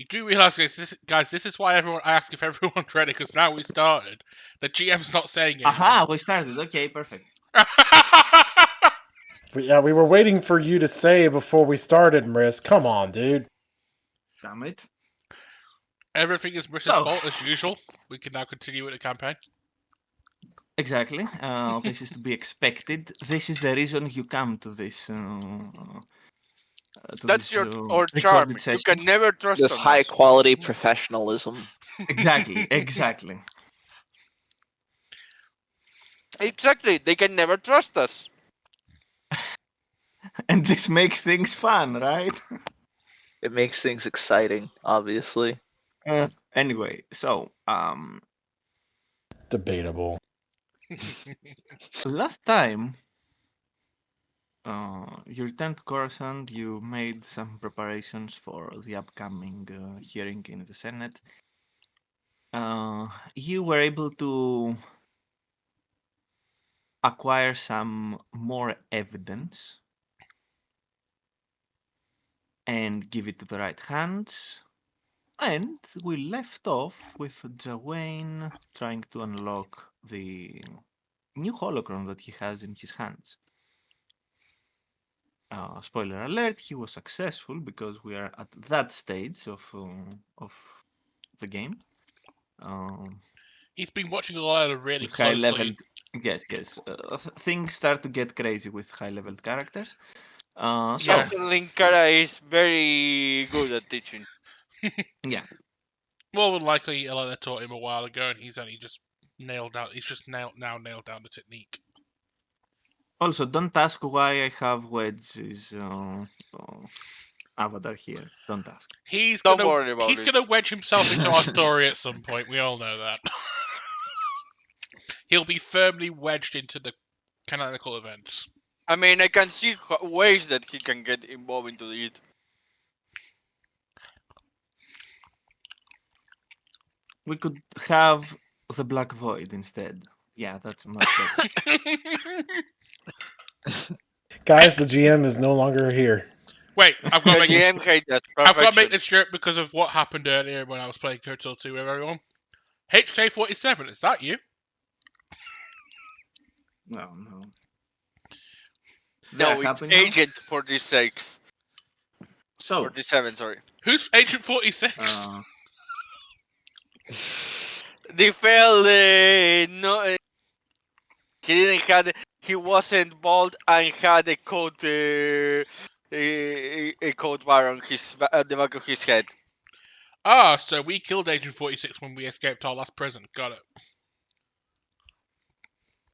You do realise, guys, this is why I ask if everyone's ready, because now we started. The GM's not saying anything. Aha, we started. Okay, perfect. But yeah, we were waiting for you to say before we started, Mriss. Come on, dude. Damn it. Everything is Mrs. So- fault as usual. We can now continue with the campaign. Exactly. This is to be expected. This is the reason you come to this. That's our recorded charm. You sessions. can never trust This on high us. quality professionalism. Exactly. Exactly. Exactly. They can never trust us. And this makes things fun, right? It makes things exciting, obviously. Anyway, so Debatable. last time you returned to Coruscant, you made some preparations for the upcoming hearing in the Senate. You were able to acquire some more evidence and give it to the right hands. And we left off with Jawain trying to unlock the new holocron that he has in his hands. Spoiler alert, he was successful because we are at that stage of the game. He's been watching a lot of really With high closely. leveled, yes. Things start to get crazy with high leveled characters. So Yeah. Linkara is very good at teaching. yeah, More than likely, Elena taught him a while ago, and he's only just nailed down. He's just nailed down the technique. also don't ask why I have Wedge's avatar here. Don't ask. Don't worry about He's it. gonna wedge himself into our story at some point. We all know that. He'll be firmly wedged into the canonical events. I mean, I can see ways that he can get involved into it. We could have the Black Void instead. Yeah, that's much better. Guys, the GM is no longer here. Wait, I've got to The make GM hates us. I've got to make Perfection. this joke because of what happened earlier when I was playing Kotal 2 with everyone. HK47, is that you? No. No, Yeah, it's happy now? Agent 46. So, 47, sorry. Who's Agent 46? They failed. No, he wasn't bald and had a coat. A coat bar on at the back of his head. Ah, so we killed Agent 46 when we escaped our last prison. Got it.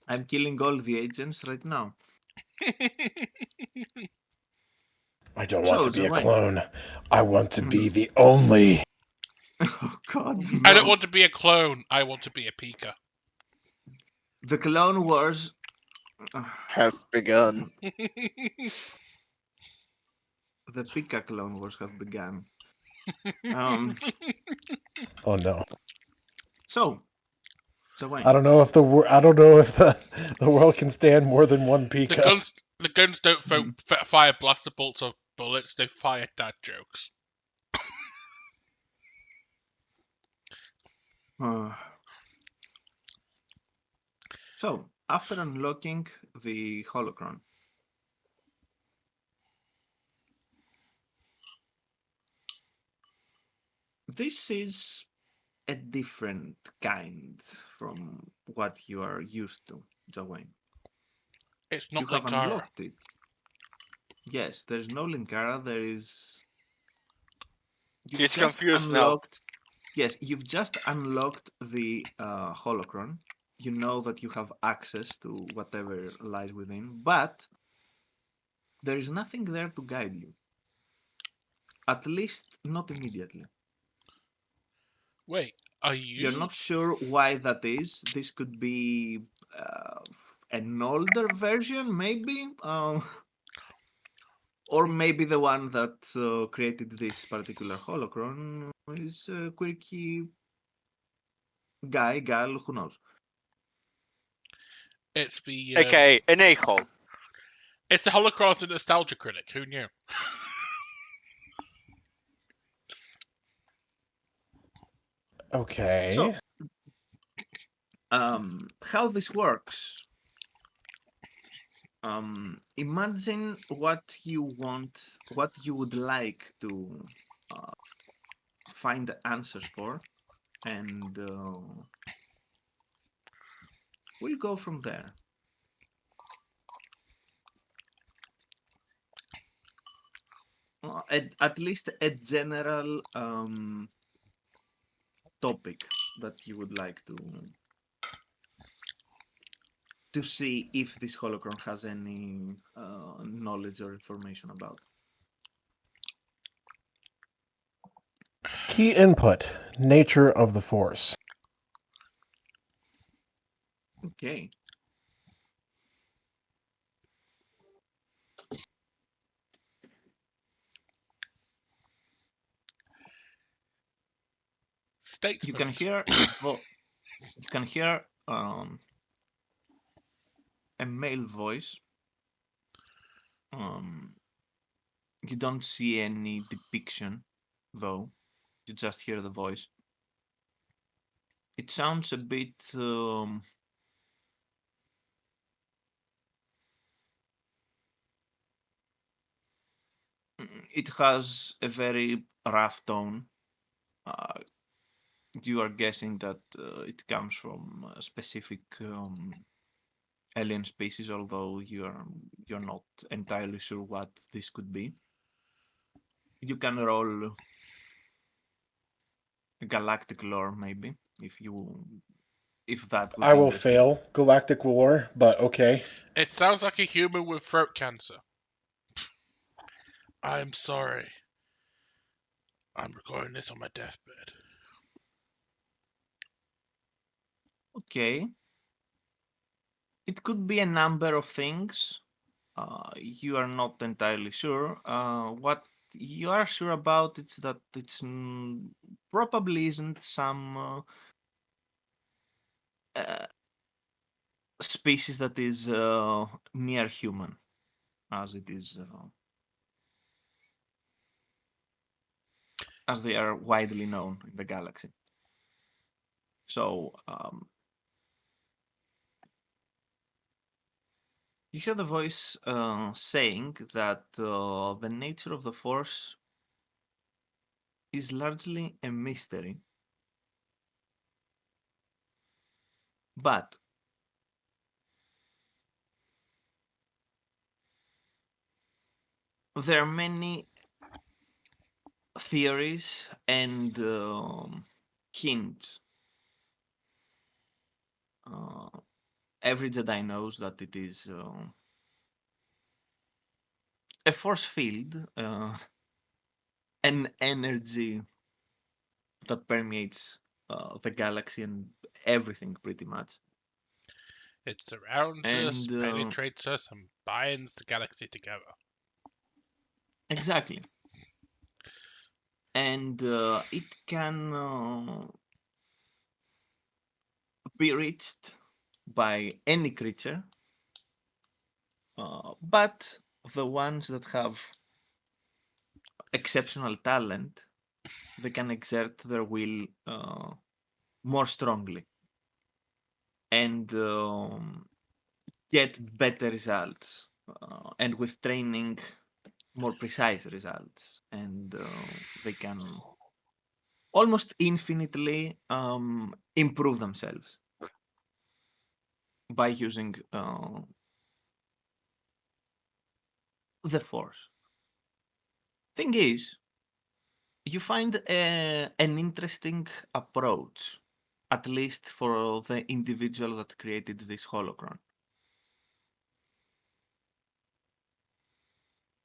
I'm killing all the agents right now. I don't want So, to be a Jawain. clone. I want to be the only. Oh God! I don't no. want to be a clone. I want to be a Pika. The Clone Wars. Have begun. The Pika Clone Wars have begun. Oh no! So, Jawain. I don't know if the world can stand more than one The Pika. guns don't fire blaster bolts or bullets. They fire dad jokes. So, after unlocking the holocron, this is a different kind from what you are used to, Jawain. It's not You have Linkara. unlocked it. Yes, there's no Linkara. There is. He's confused now. Yes, you've just unlocked the holocron. You know that you have access to whatever lies within, but there is nothing there to guide you. At least not immediately. Wait, are you? You're not sure why that is. This could be an older version, maybe, or maybe the one that created this particular holocron is a quirky guy, gal, who knows. It's the Okay, an a-hole. It's the Holocaust and nostalgia critic. Who knew? Okay. So, how this works? Imagine what you want, what you would like to find the answers for, and we'll go from there. At least a general topic that you would like to see if this holocron has any knowledge or information about. Key input: nature of the Force. Okay. Statement. You can hear you can hear a male voice. You don't see any depiction, though. You just hear the voice. It sounds a bit it has a very rough tone. You are guessing that it comes from a specific alien species, although you're not entirely sure what this could be. You can roll galactic lore, maybe, if that would I be will interesting. fail galactic war, but okay. It sounds like a human with throat cancer. I'm sorry. I'm recording this on my deathbed. Okay. It could be a number of things. You are not entirely sure. What you are sure about is that it's probably isn't some species that is near human, as it is as they are widely known in the galaxy. So you hear the voice saying that the nature of the Force is largely a mystery, but there are many theories and hints. Every Jedi knows that it is a force field, an energy that permeates the galaxy and everything pretty much. It surrounds us, And penetrates us, and binds the galaxy together. exactly. And it can be reached by any creature, but the ones that have exceptional talent, they can exert their will more strongly and get better results, and with training, more precise results, and they can almost infinitely improve themselves by using the Force. Thing is, you find an interesting approach, at least for the individual that created this holocron.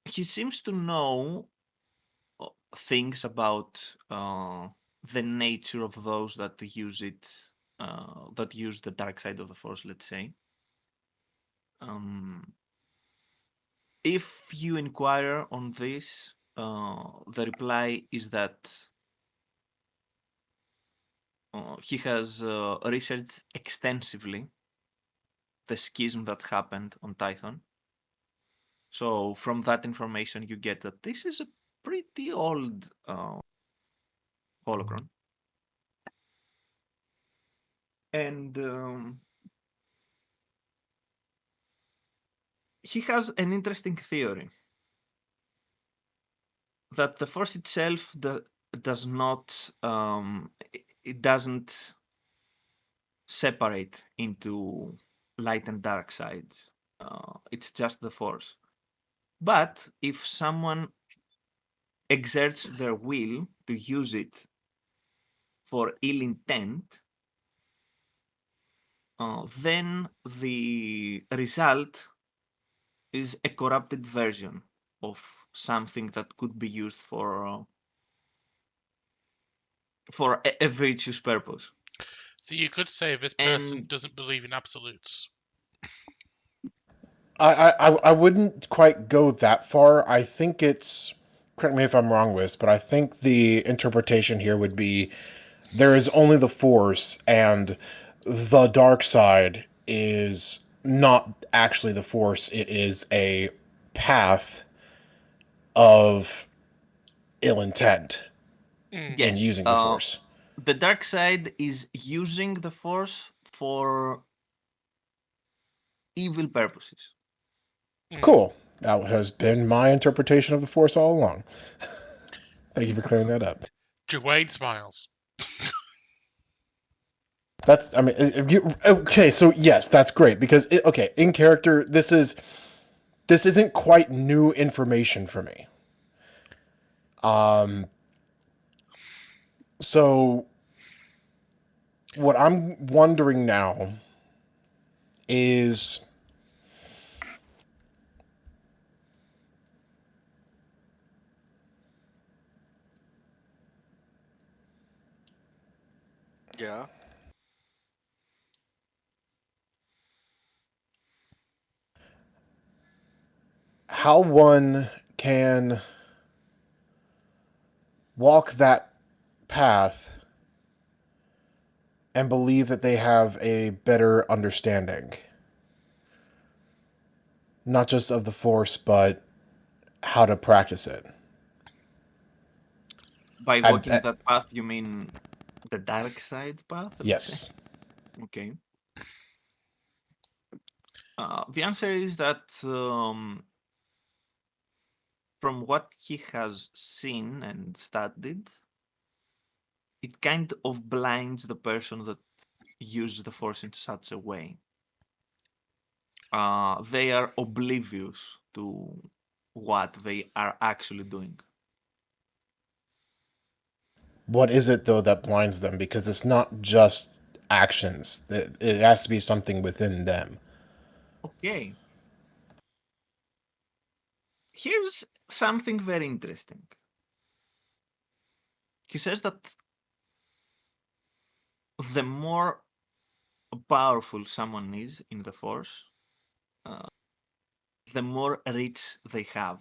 He seems to know things about the nature of those that use it, that use the dark side of the Force, let's say. If you inquire on this, the reply is that he has researched extensively the schism that happened on Tython. So from that information, you get that this is a pretty old holocron. And he has an interesting theory that the Force itself does not, it doesn't separate into light and dark sides. It's just the Force. But if someone exerts their will to use it for ill intent, then the result is a corrupted version of something that could be used for a virtuous purpose. So you could say this person And doesn't believe in absolutes. I wouldn't quite go that far. I think it's, correct me if I'm wrong, Wiz, but I think the interpretation here would be there is only the Force, and the dark side is not actually the Force. It is a path of ill intent in yes, using the Force. the dark side is using the Force for evil purposes. Cool. That has been my interpretation of the Force all along. Thank you for clearing that up. Dwayne smiles. That's, I mean, okay, so yes, that's great because okay, in character, this isn't quite new information for me. So what I'm wondering now is Yeah. how one can walk that path and believe that they have a better understanding, not just of the Force, but how to practice it. By And, walking that path, you mean the dark side path? Let's say. yes. Okay. The answer is that from what he has seen and studied, it kind of blinds the person that uses the Force in such a way. They are oblivious to what they are actually doing. What is it though that blinds them? Because it's not just actions. It has to be something within them. Okay. Here's something very interesting. He says that the more powerful someone is in the Force, uh, the more reach they have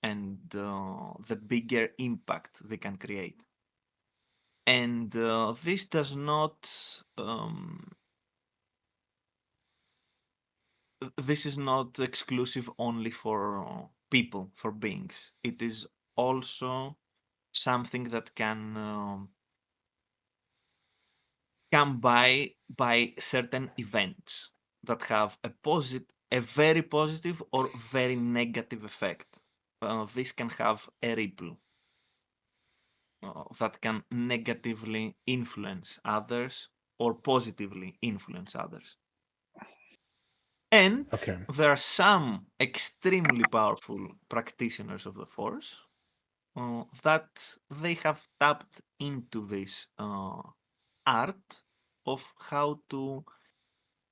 and the bigger impact they can create. And this does not, this is not exclusive only for people, for beings. It is also something that can come by certain events that have a very positive or very negative effect. This can have a ripple that can negatively influence others or positively influence others. And Okay. there are some extremely powerful practitioners of the Force that they have tapped into this art of how to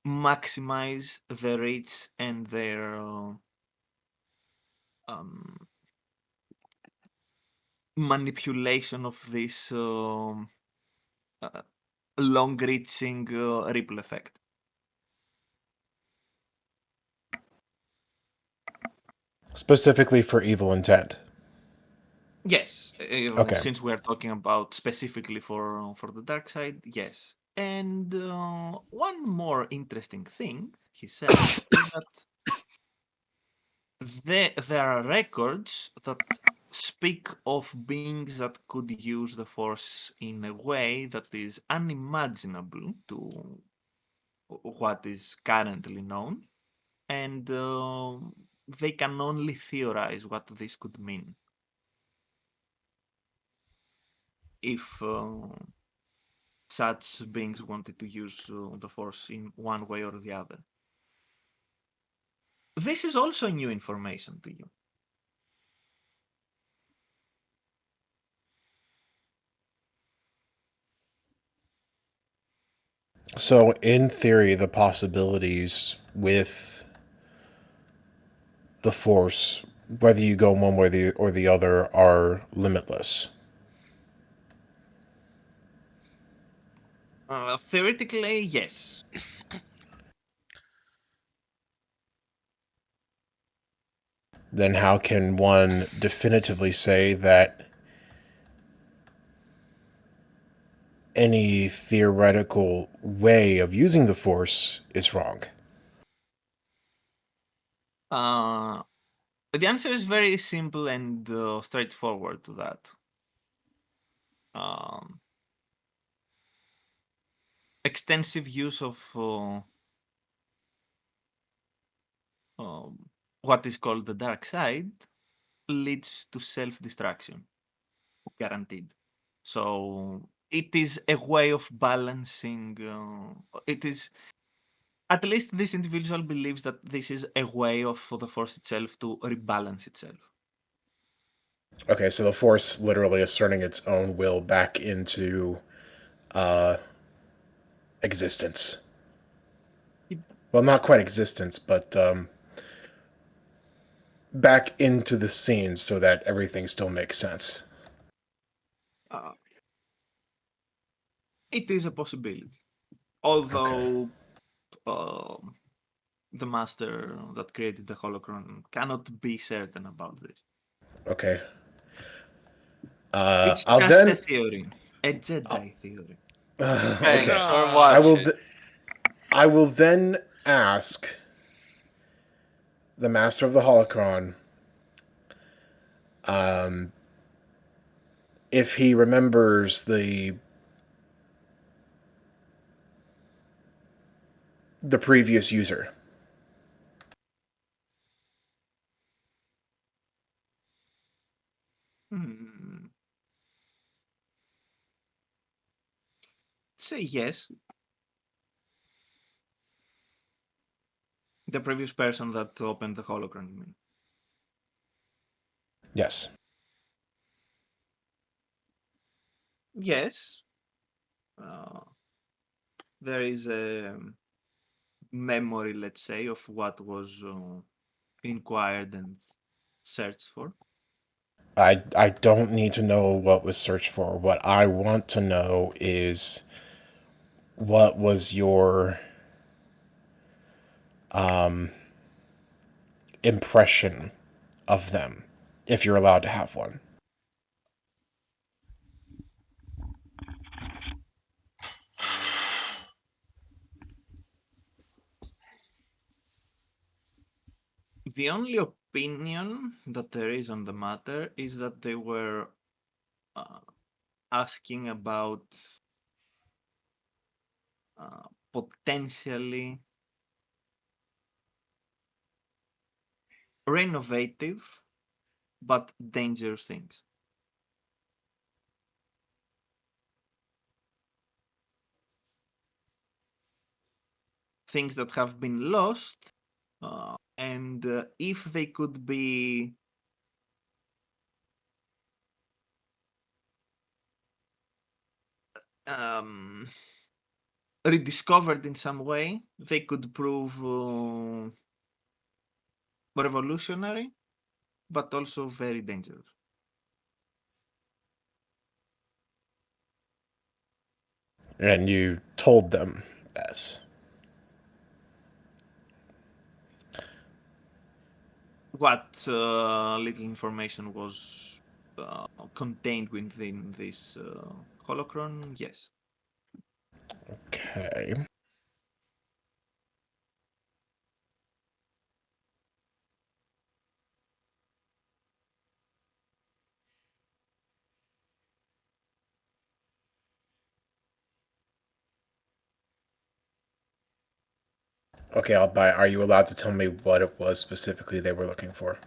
maximize the reach and their um, manipulation of this uh, long-reaching ripple effect. Specifically for evil intent. Yes, Okay. since we are talking about specifically for the dark side, yes. And one more interesting thing he says is that there are records that speak of beings that could use the Force in a way that is unimaginable to what is currently known, and they can only theorize what this could mean if such beings wanted to use the Force in one way or the other. This is also new information to you. So, in theory, the possibilities with the Force, whether you go one way or the other, are limitless. Theoretically, yes. Then how can one definitively say that any theoretical way of using the Force is wrong? The answer is very simple and straightforward to that. Um, Extensive use of what is called the dark side leads to self-destruction, guaranteed. So it is a way of balancing. It is, at least this individual believes that this is a way of for the Force itself to rebalance itself. Okay, so the Force literally asserting its own will back into uh, existence. Well, not quite existence, but back into the scene so that everything still makes sense. Uh, it is a possibility, although the master that created the holocron cannot be certain about this. Okay. It's I'll just a then. theory, a Jedi theory. Okay. Thanks for I will. watching. I will then ask the Master of the Holocron um, if he remembers the previous user. Hmm. Say yes. The previous person that opened the holocron. You mean? Yes. Yes. Uh, there is a memory, let's say, of what was inquired and searched for. I don't need to know what was searched for. What I want to know is what was your impression of them, if you're allowed to have one. The only opinion that there is on the matter is that they were uh, asking about potentially renovative but dangerous things. Things that have been lost, and if they could be um, rediscovered in some way, they could prove revolutionary, but also very dangerous. And you told them this. What little information was contained within this holocron? Yes. Okay. Okay, I'll buy. Are you allowed to tell me what it was specifically they were looking for?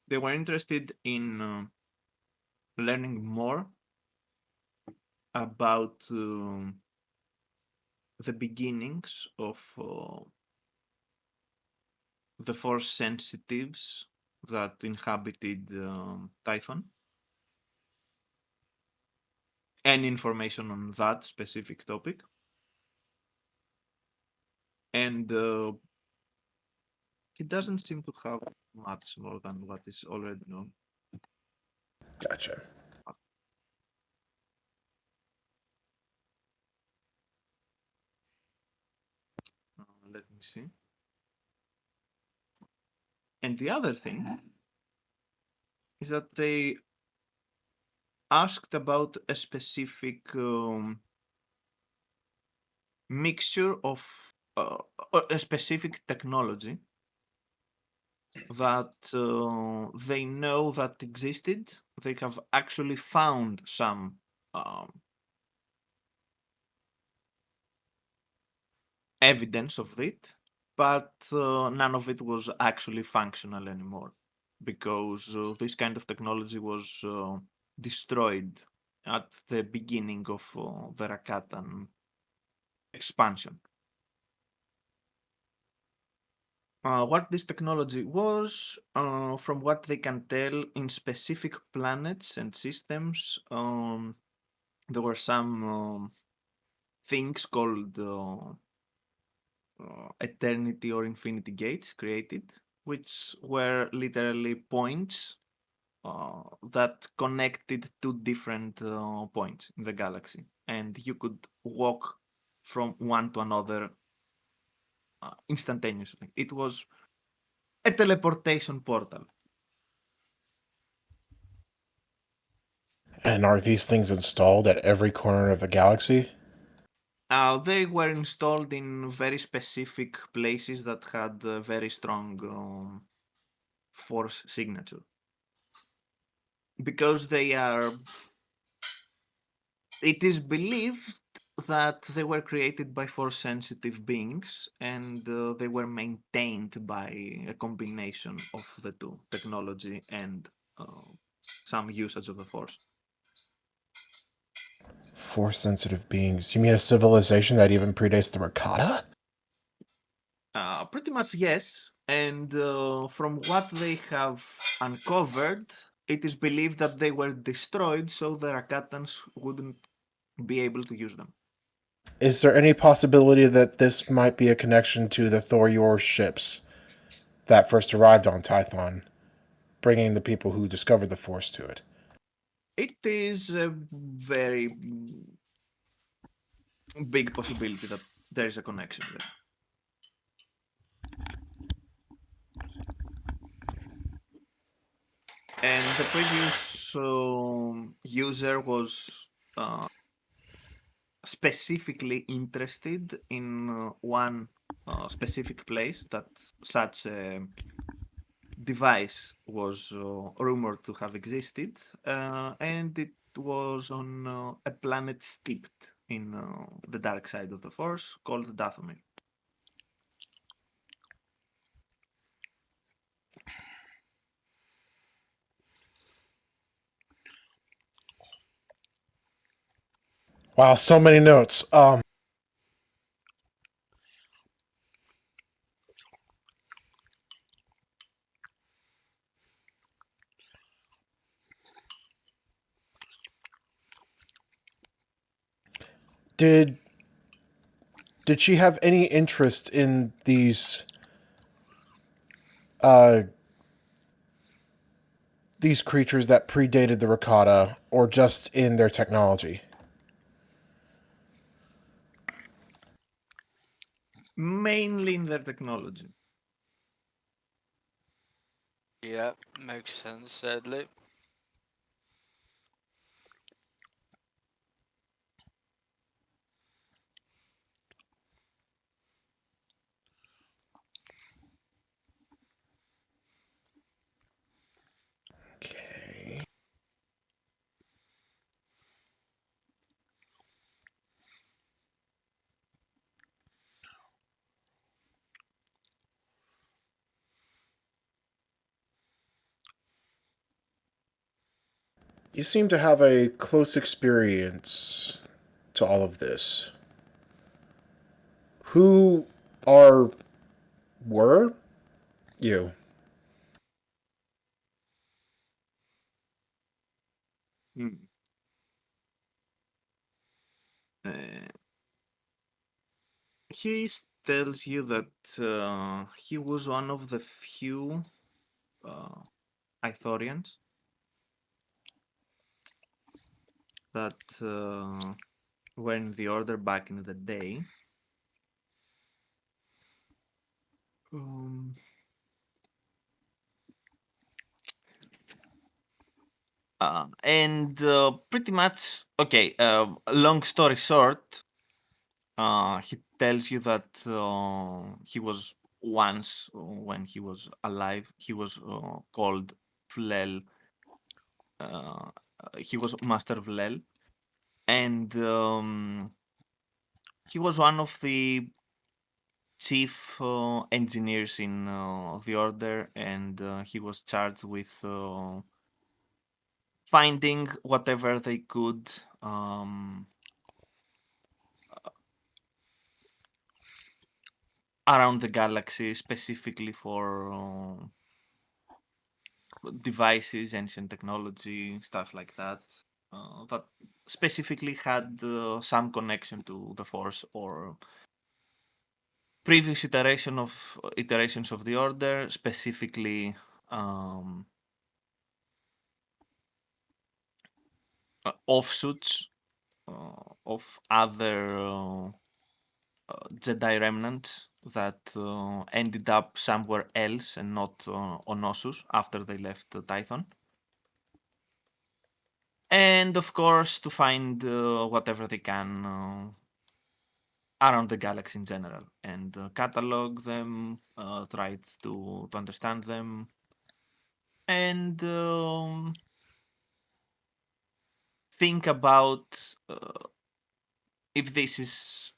They were interested in learning more about the beginnings of the force sensitives that inhabited Typhon, and information on that specific topic. And he doesn't seem to have much more than what is already known. Gotcha. Let me see. And the other thing is that they asked about a specific mixture of a specific technology that they know that existed. They have actually found some evidence of it, but none of it was actually functional anymore because this kind of technology was destroyed at the beginning of the Rakatan expansion. What this technology was, from what they can tell, in specific planets and systems, there were some things called eternity or infinity gates created, which were literally points that connected two different points in the galaxy, and you could walk from one to another instantaneously. It was a teleportation portal. And are these things installed at every corner of the galaxy? They were installed in very specific places that had a very strong force signature. Because they are, it is believed that they were created by force sensitive beings and they were maintained by a combination of the two, technology and some usage of the force. Force sensitive beings. You mean a civilization that even predates the Rakata? Pretty much yes. And from what they have uncovered, it is believed that they were destroyed so the Rakatans wouldn't be able to use them. Is there any possibility that this might be a connection to the Thor ships that first arrived on Tython, bringing the people who discovered the Force to it? It is a very big possibility that there is a connection there. And the previous user was specifically interested in one specific place that such a device was rumored to have existed, and it was on a planet steeped in the dark side of the Force called Dathomir. Wow, so many notes. Did she have any interest in uh these creatures that predated the Rakata, or just in their technology? Mainly in their technology. Yeah, makes sense, sadly. Okay. You seem to have a close experience to all of this. Who were you? Hmm. Uh, he tells you that he was one of the few uh, Ithorians that were in the Order back in the day. Um, and pretty much, okay, long story short, he tells you that he was once, when he was alive, he was called Flel. He was Master Vlel, and he was one of the chief engineers in the Order, and he was charged with finding whatever they could around the galaxy, specifically for devices, ancient technology, stuff like that. That specifically had some connection to the Force or previous iterations of the Order, specifically offshoots of other Jedi remnants that ended up somewhere else and not on Ossus after they left Tython. And of course, to find whatever they can around the galaxy in general and catalog them, try to understand them, and think about if this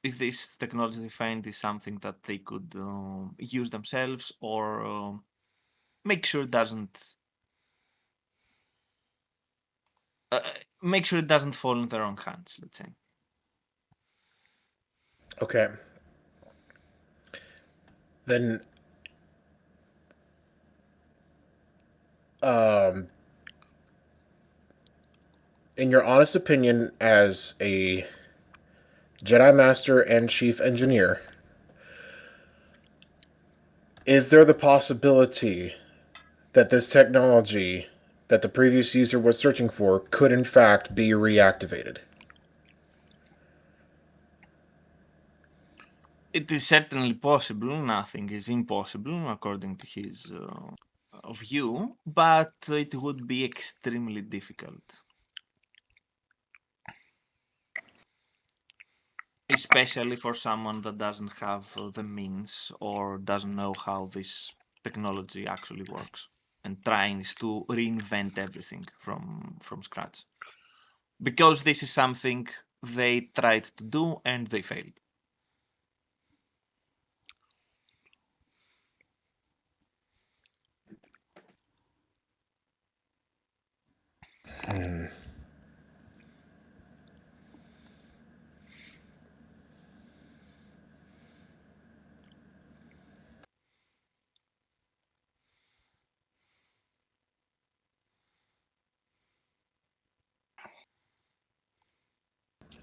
technology they find is something that they could use themselves or make sure it doesn't uh, make sure it doesn't fall in the wrong hands. Let's say. Okay. Then, um, in your honest opinion, as a Jedi Master and Chief Engineer, is there the possibility that this technology that the previous user was searching for could in fact be reactivated? It is certainly possible. Nothing is impossible, according to his view, but it would be extremely difficult. Especially for someone that doesn't have the means or doesn't know how this technology actually works and tries to reinvent everything from scratch. Because this is something they tried to do and they failed. Hmm.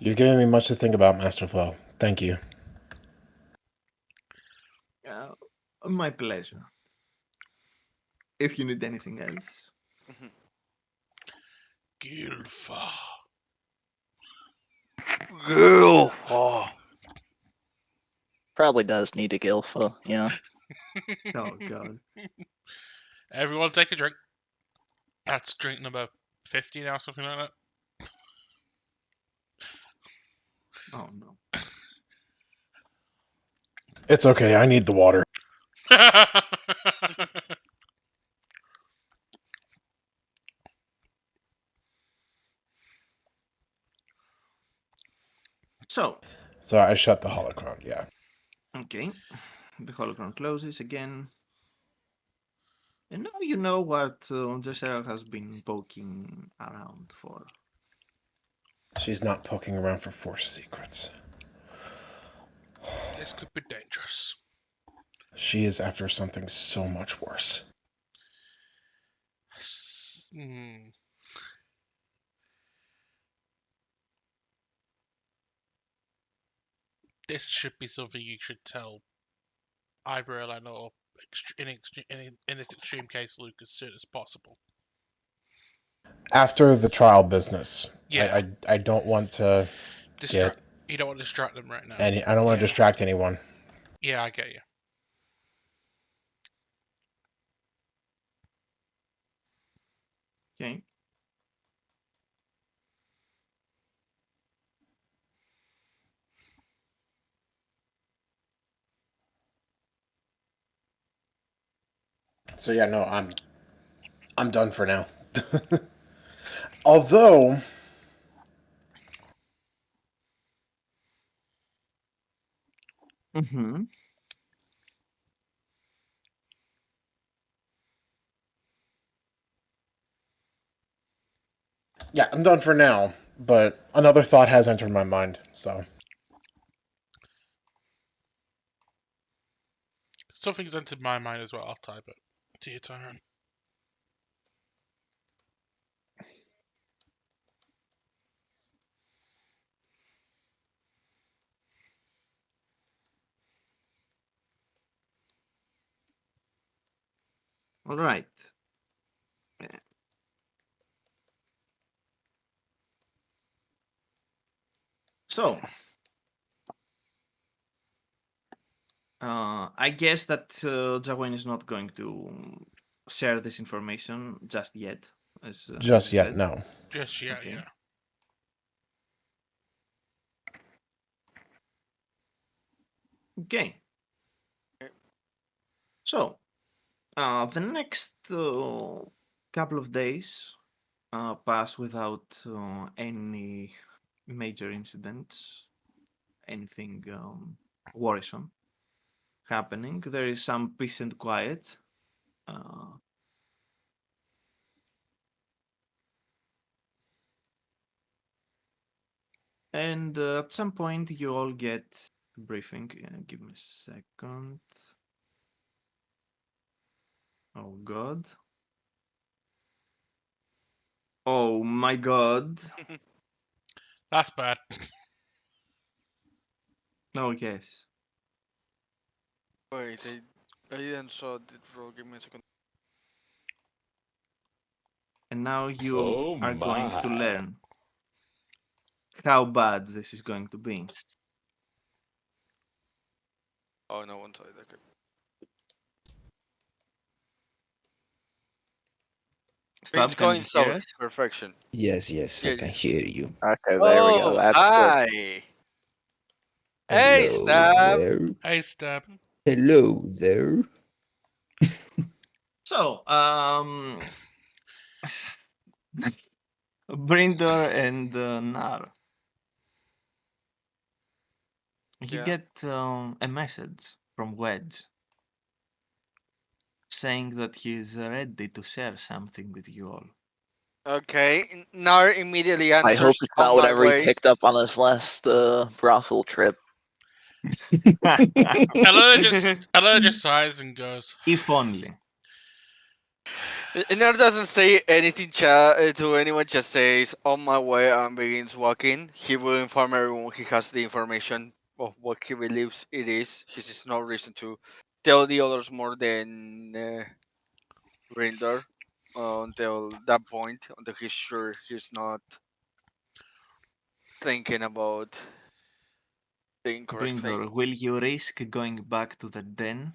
You've given me much to think about, Master Flo. Thank you. My pleasure. If you need anything else. Gilfa. Girl. Oh. Probably does need a Gilfa, yeah. Oh god. Everyone take a drink. That's drink number 50 now, something like Oh no. It's okay, I need the water. that. So, So I shut the holocron, yeah. okay. The holocron closes again. And now you know what Jessera has been poking around for. She's not poking around for Force secrets. This could be dangerous. She is after something so much worse. Hmm. This should be something you should tell either Elena or, in this extreme case, Luke, as soon as possible. After the trial business, Yeah. I don't want to get You don't want to distract them right now. any. I don't want to distract anyone. Yeah, I get you. Okay. So yeah, no, I'm done for now. Although, Mm-hmm. yeah, I'm done for now. But another thought has entered my mind. So Something's entered my mind as well. I'll type it to your turn. All right. So, I guess that Jawin is not going to share this information just yet, as just you yet, said. no. Just yet, Okay. yeah. Okay. So, the next couple of days pass without any major incidents, anything worrisome happening. There is some peace and quiet. Uh, and at some point, you all get a briefing. Give me a second. Oh, God. Oh, my God. That's bad. Oh, yes. Wait, I didn't saw the roll. Give me a second. And now you Oh are going to my. learn how bad this is going to be. Oh no, one side. Okay. It's Stab, can going you hear south. us? Perfection. Yes, yes, I Yeah. can hear you. Okay, there we go. Oh, That's good. hi. Hey, Hello Stab. there. Hey, Stab. Hello there. So, Brindor and Nar, you Yeah. get a message from Wedge saying that he's ready to share something with you all. Okay. Nar immediately I hope answers it's on not my whatever he way. picked up on his last brothel trip. Elena just sighs and goes, If only. Nar doesn't say anything to anyone, just says, on my way, and begins walking. He will inform everyone he has the information of what he believes it is. He sees no reason to tell the others more than Rindor until that point, until he's sure he's not thinking about the incorrect thing. Brindor, will you risk going back to the den?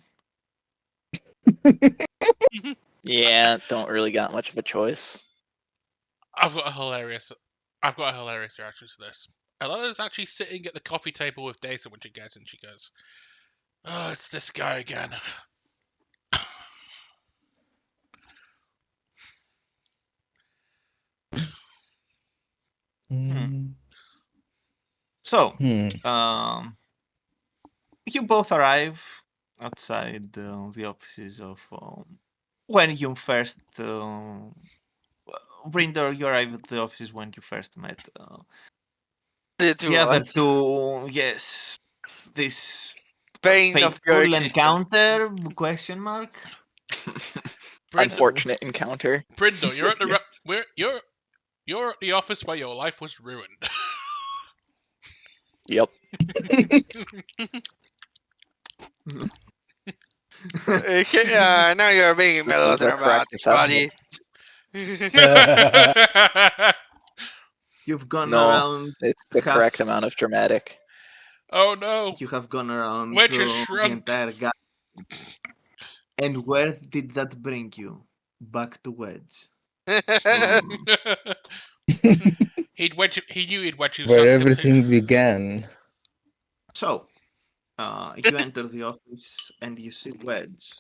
Yeah, don't really got much of a choice. I've got a hilarious reaction to this. Elena's actually sitting at the coffee table with Daisy when she gets in. She goes, "Oh, it's this guy again." So, Hmm. you both arrive outside the offices of when you first Brinder, you arrived at the offices when you first met The two the of other us. two. Yes, this Pain of your fateful existence. encounter? Question mark. Brindo, Unfortunate encounter. Brindo, you're at the Yes. you're at the office where your life was ruined. Yep. Now you're being This was a correct melodramatic, assessment. buddy. You've gone No, around it's the half. correct amount of dramatic. Oh no, You have gone around Wedge has the shrunk. entire galaxy. And where did that bring you? Back to Wedge. Hmm. He knew he'd wedge Where himself into. everything began. So, you enter the office and you see Wedge.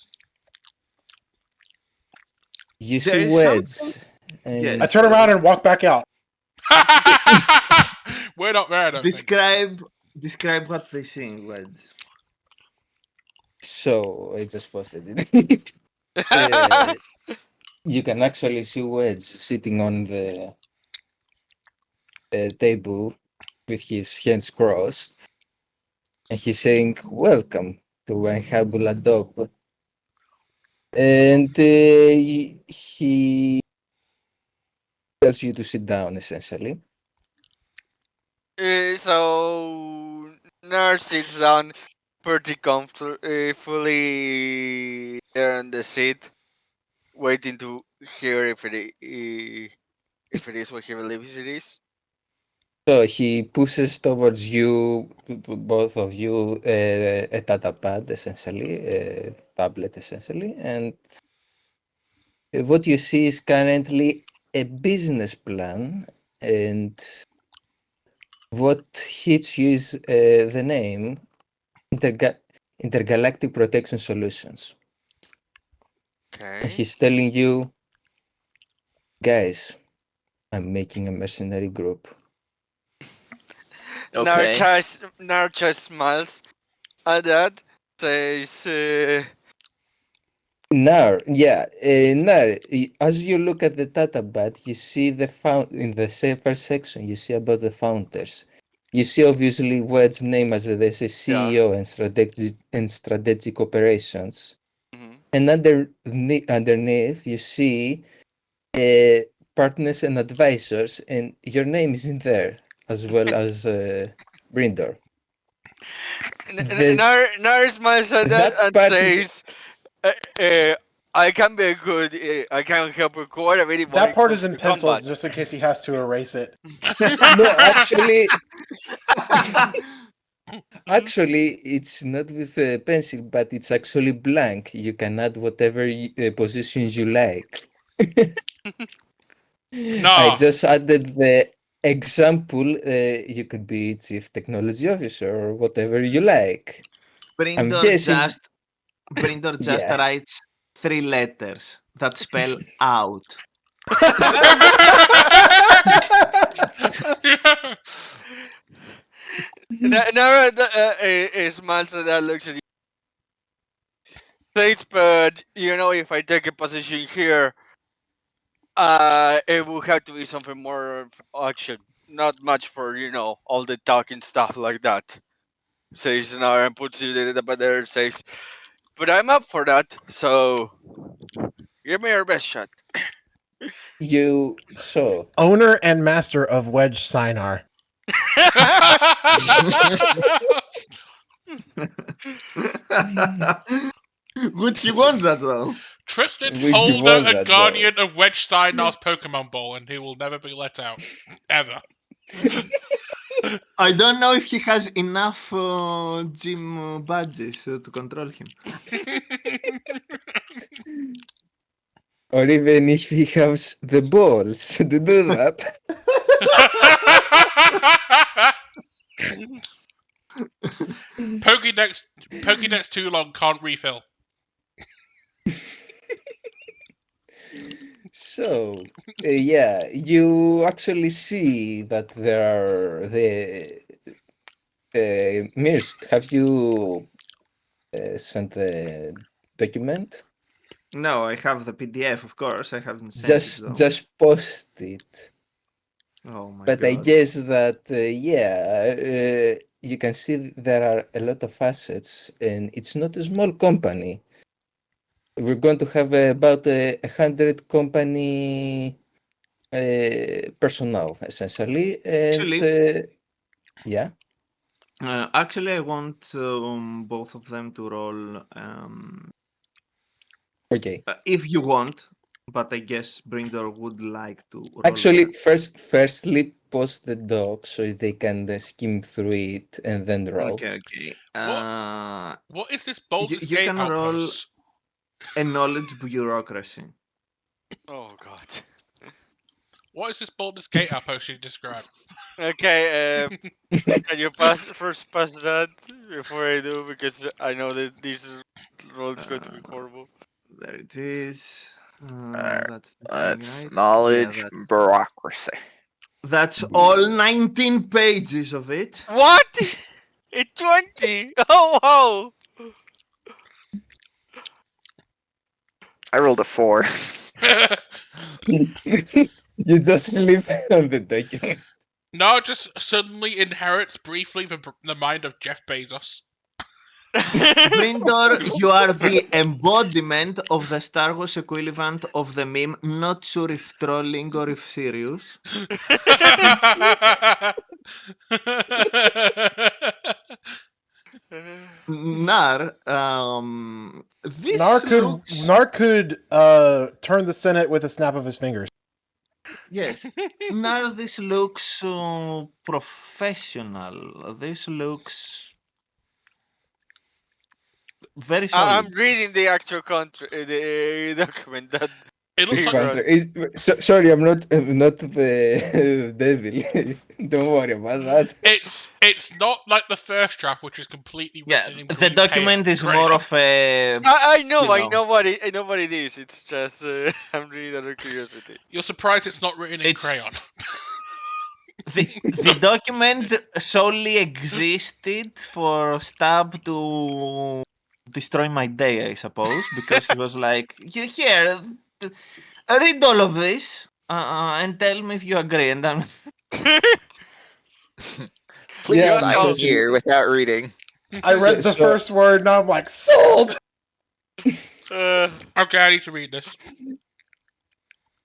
You There see is something. words, Yes. and I turn around and walk back out. We're not there, I don't think. Describe what they see in Wedge. so I just posted it. You can actually see Wedge sitting on the table with his hands crossed, and he's saying, "Welcome to Habula Dog." And he tells you to sit down, essentially. So Nurse sits down pretty comfortably there on the seat, waiting to hear if it is what he believes it is. So he pushes towards you, both of you, a data pad, essentially, a tablet, essentially, and what you see is currently a business plan, and what hits you is the name Intergalactic Protection Solutions. And Okay. he's telling you, guys, I'm making a mercenary group. Okay. Narcha smiles at that, says, Now, as you look at the data pad, you see in the first section, you see about the founders. You see obviously Wed's name as the CEO and strategic operations. mhm. And underneath, you see partners and advisors, and your name is in there, as well as Brindor. The, Nar smiles at that that and part is says, I can be a good, I can help you quite a bit when That it part comes is in to pencils combat. just in case he has to erase it. no, actually, it's not with a pencil, but it's actually blank. You can add whatever positions you like. I No. just added the example. You could be chief technology officer or whatever you like. I'm guessing. Brindor just Yeah. writes 3 letters that spell out. Nara smiles at that, looks at you. Says, but you know, if I take a position here, it will have to be something more of action. Not much for, all the talking stuff like that. Says Nara and puts it up there and says, but I'm up for that, so give me your best shot. Owner and master of Wedge Sinar. Would you want that though? Tristan, Would you holder want and that, guardian of Wedge Steinar's Pokemon Ball, and he will never be let out. Ever. I don't know if he has enough gym badges to control him. Or even if he has the balls to do that. Pokédex too long, can't refill. So, yeah, you actually see that there are the Mirst. Have you sent the document? No, I have the PDF, of course. I haven't sent it though. Just post it. Oh my But I god. guess that you can see there are a lot of assets, and it's not a small company. We're going to have about 100 company personnel essentially, and Actually, yeah, actually, I want both of them to roll. okay. If you want, but I guess Brindor would like to roll Actually, that. firstly, post the doc so they can skim through it and then roll. Okay. What is this Baldur's You Gate can roll outpost? a knowledge bureaucracy. Oh god. What is this Baldur's Gate outpost you described? Okay, can you first pass that before I do, because I know that this roll is going to be Uh, horrible. there it is. Alright, That's the thing, that's right? Yeah, knowledge bureaucracy. that's all 19 pages of it. What? It's 20! Oh wow! I rolled a 4. You just leave on the document. No, just suddenly inherits briefly the mind of Jeff Bezos. Brindor, you are the embodiment of the Star Wars equivalent of the meme. Not sure if trolling or if serious. Nar, this looks Nar could turn the Senate with a snap of his fingers. yes. Nar, this looks professional. This looks very I'm solid. reading the actual the document that It looks he like wrote. Sorry, I'm not the devil. Don't worry about that. it's not like the first draft, which is completely Yeah, written in the green document is more crayon. of a. I know, You know. I know what it is. It's just I'm reading out of curiosity. You're surprised it's not written in It's- crayon. The document solely existed for Stab to destroy my day, I suppose, because he was like, Here, read all of this and tell me if you agree." And then, Please Yeah, sign so- here without reading. I read the So- first word and I'm like, sold! Okay, I need to read this.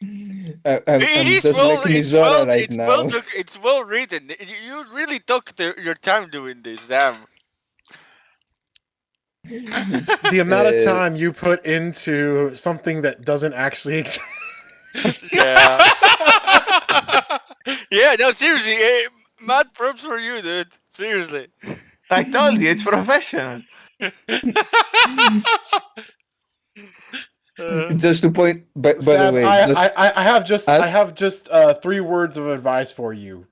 I'm just like Mizora right now. It's well written. You really took your time doing this. Damn. The amount of time you put into something that doesn't actually exist. Yeah. Yeah. No, seriously. Mad props for you, dude. Seriously. I told you, it's professional. Just to point, by the Stab, way, I have just I- I have just 3 words of advice for you.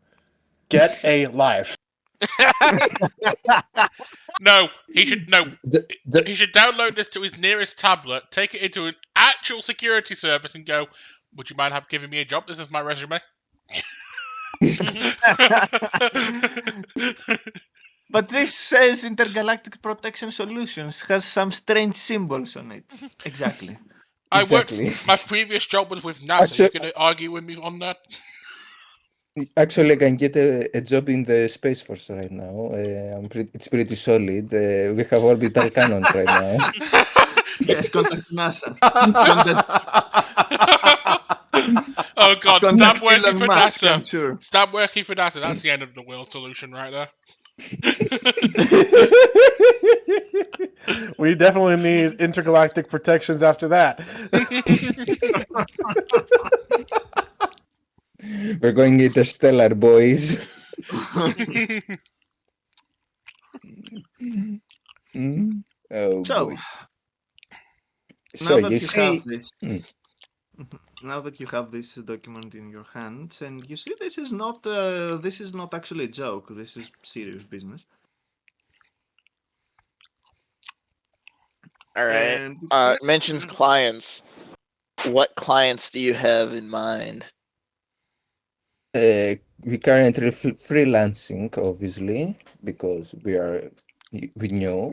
Get a life. No, he should ju- he should download this to his nearest tablet, take it into an actual security service, and go. Would you mind giving me a job? This is my resume. But this says Intergalactic Protection Solutions, has some strange symbols on it. Exactly. I worked. Exactly. My previous job was with NASA. Actually- You gonna argue with me on that? Actually, I can get a job in the Space Force right now. It's pretty solid. We have orbital cannons right now. Yes, contact NASA. Oh God! Stop Contact working Elon for Musk, NASA. I'm sure. Stop working for NASA. That's the end of the world solution right there. We definitely need intergalactic protections after that. We're going interstellar, boys. Mm. Oh So, boy. now So that you you see, have this, now that you have this document in your hands, and you see this is not actually a joke. This is serious business. Alright. And Mentions clients. What clients do you have in mind? we currently freelancing, obviously, because we know.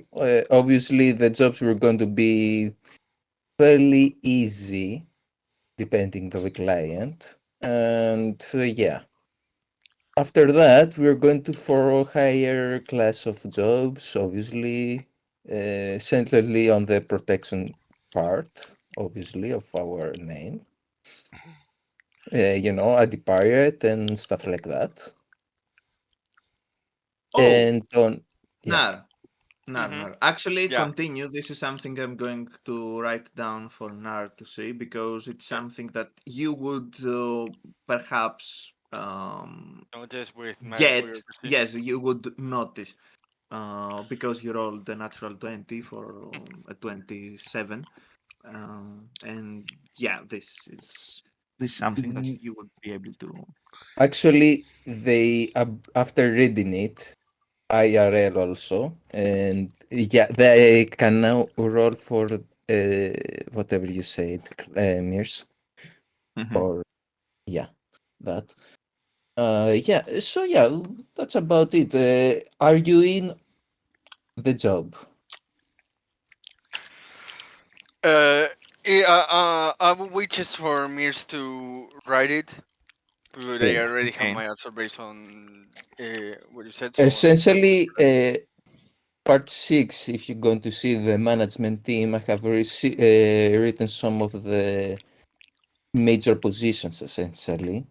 Obviously, the jobs were going to be fairly easy, depending on the client. And yeah, after that, we're going to for a higher class of jobs, obviously, centrally on the protection part, obviously, of our name. Anti-pirate and stuff like that. Oh, And on, yeah, Nar, Nar, Mm-hmm. Nar. Actually, Yeah. continue. This is something I'm going to write down for Nar to see because it's Yeah. something that you would perhaps Notice with my get. bureaucracy. Yes, you would notice because you rolled the natural 20 for a 27. And yeah, this is something that Mm, you would be able to. actually, they after reading it, IRL also, and yeah, they can now roll for whatever you said, Mirs, Mhm. or yeah, that. Yeah, so yeah, that's about it. Are you in the job? Uh, I will wait just for Mirs to write it. But I Okay. already have Okay. my answer based on what you said. So Essentially, part six, if you're going to see the management team, I have written some of the major positions essentially.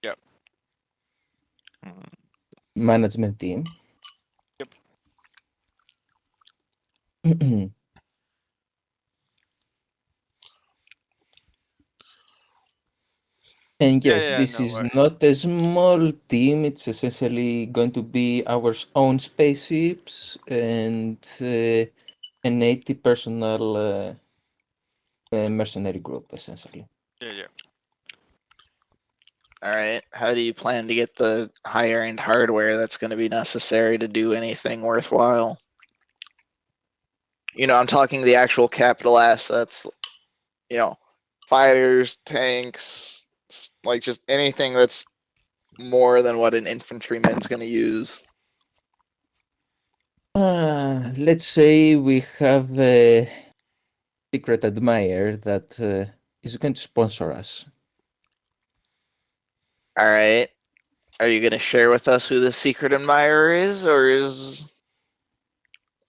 yeah. Mm. Management team. Yep. And Yeah, yes, yeah, this no is worries. not a small team. It's essentially going to be our own spaceships and an 80 personal mercenary group, essentially. Yeah, yeah. All right. How do you plan to get the higher end hardware that's going to be necessary to do anything worthwhile? I'm talking the actual capital assets, you know, fighters, tanks, like just anything that's more than what an infantryman's going to use. Let's say we have a secret admirer that is going to sponsor us. All right. Are you going to share with us who the secret admirer is, or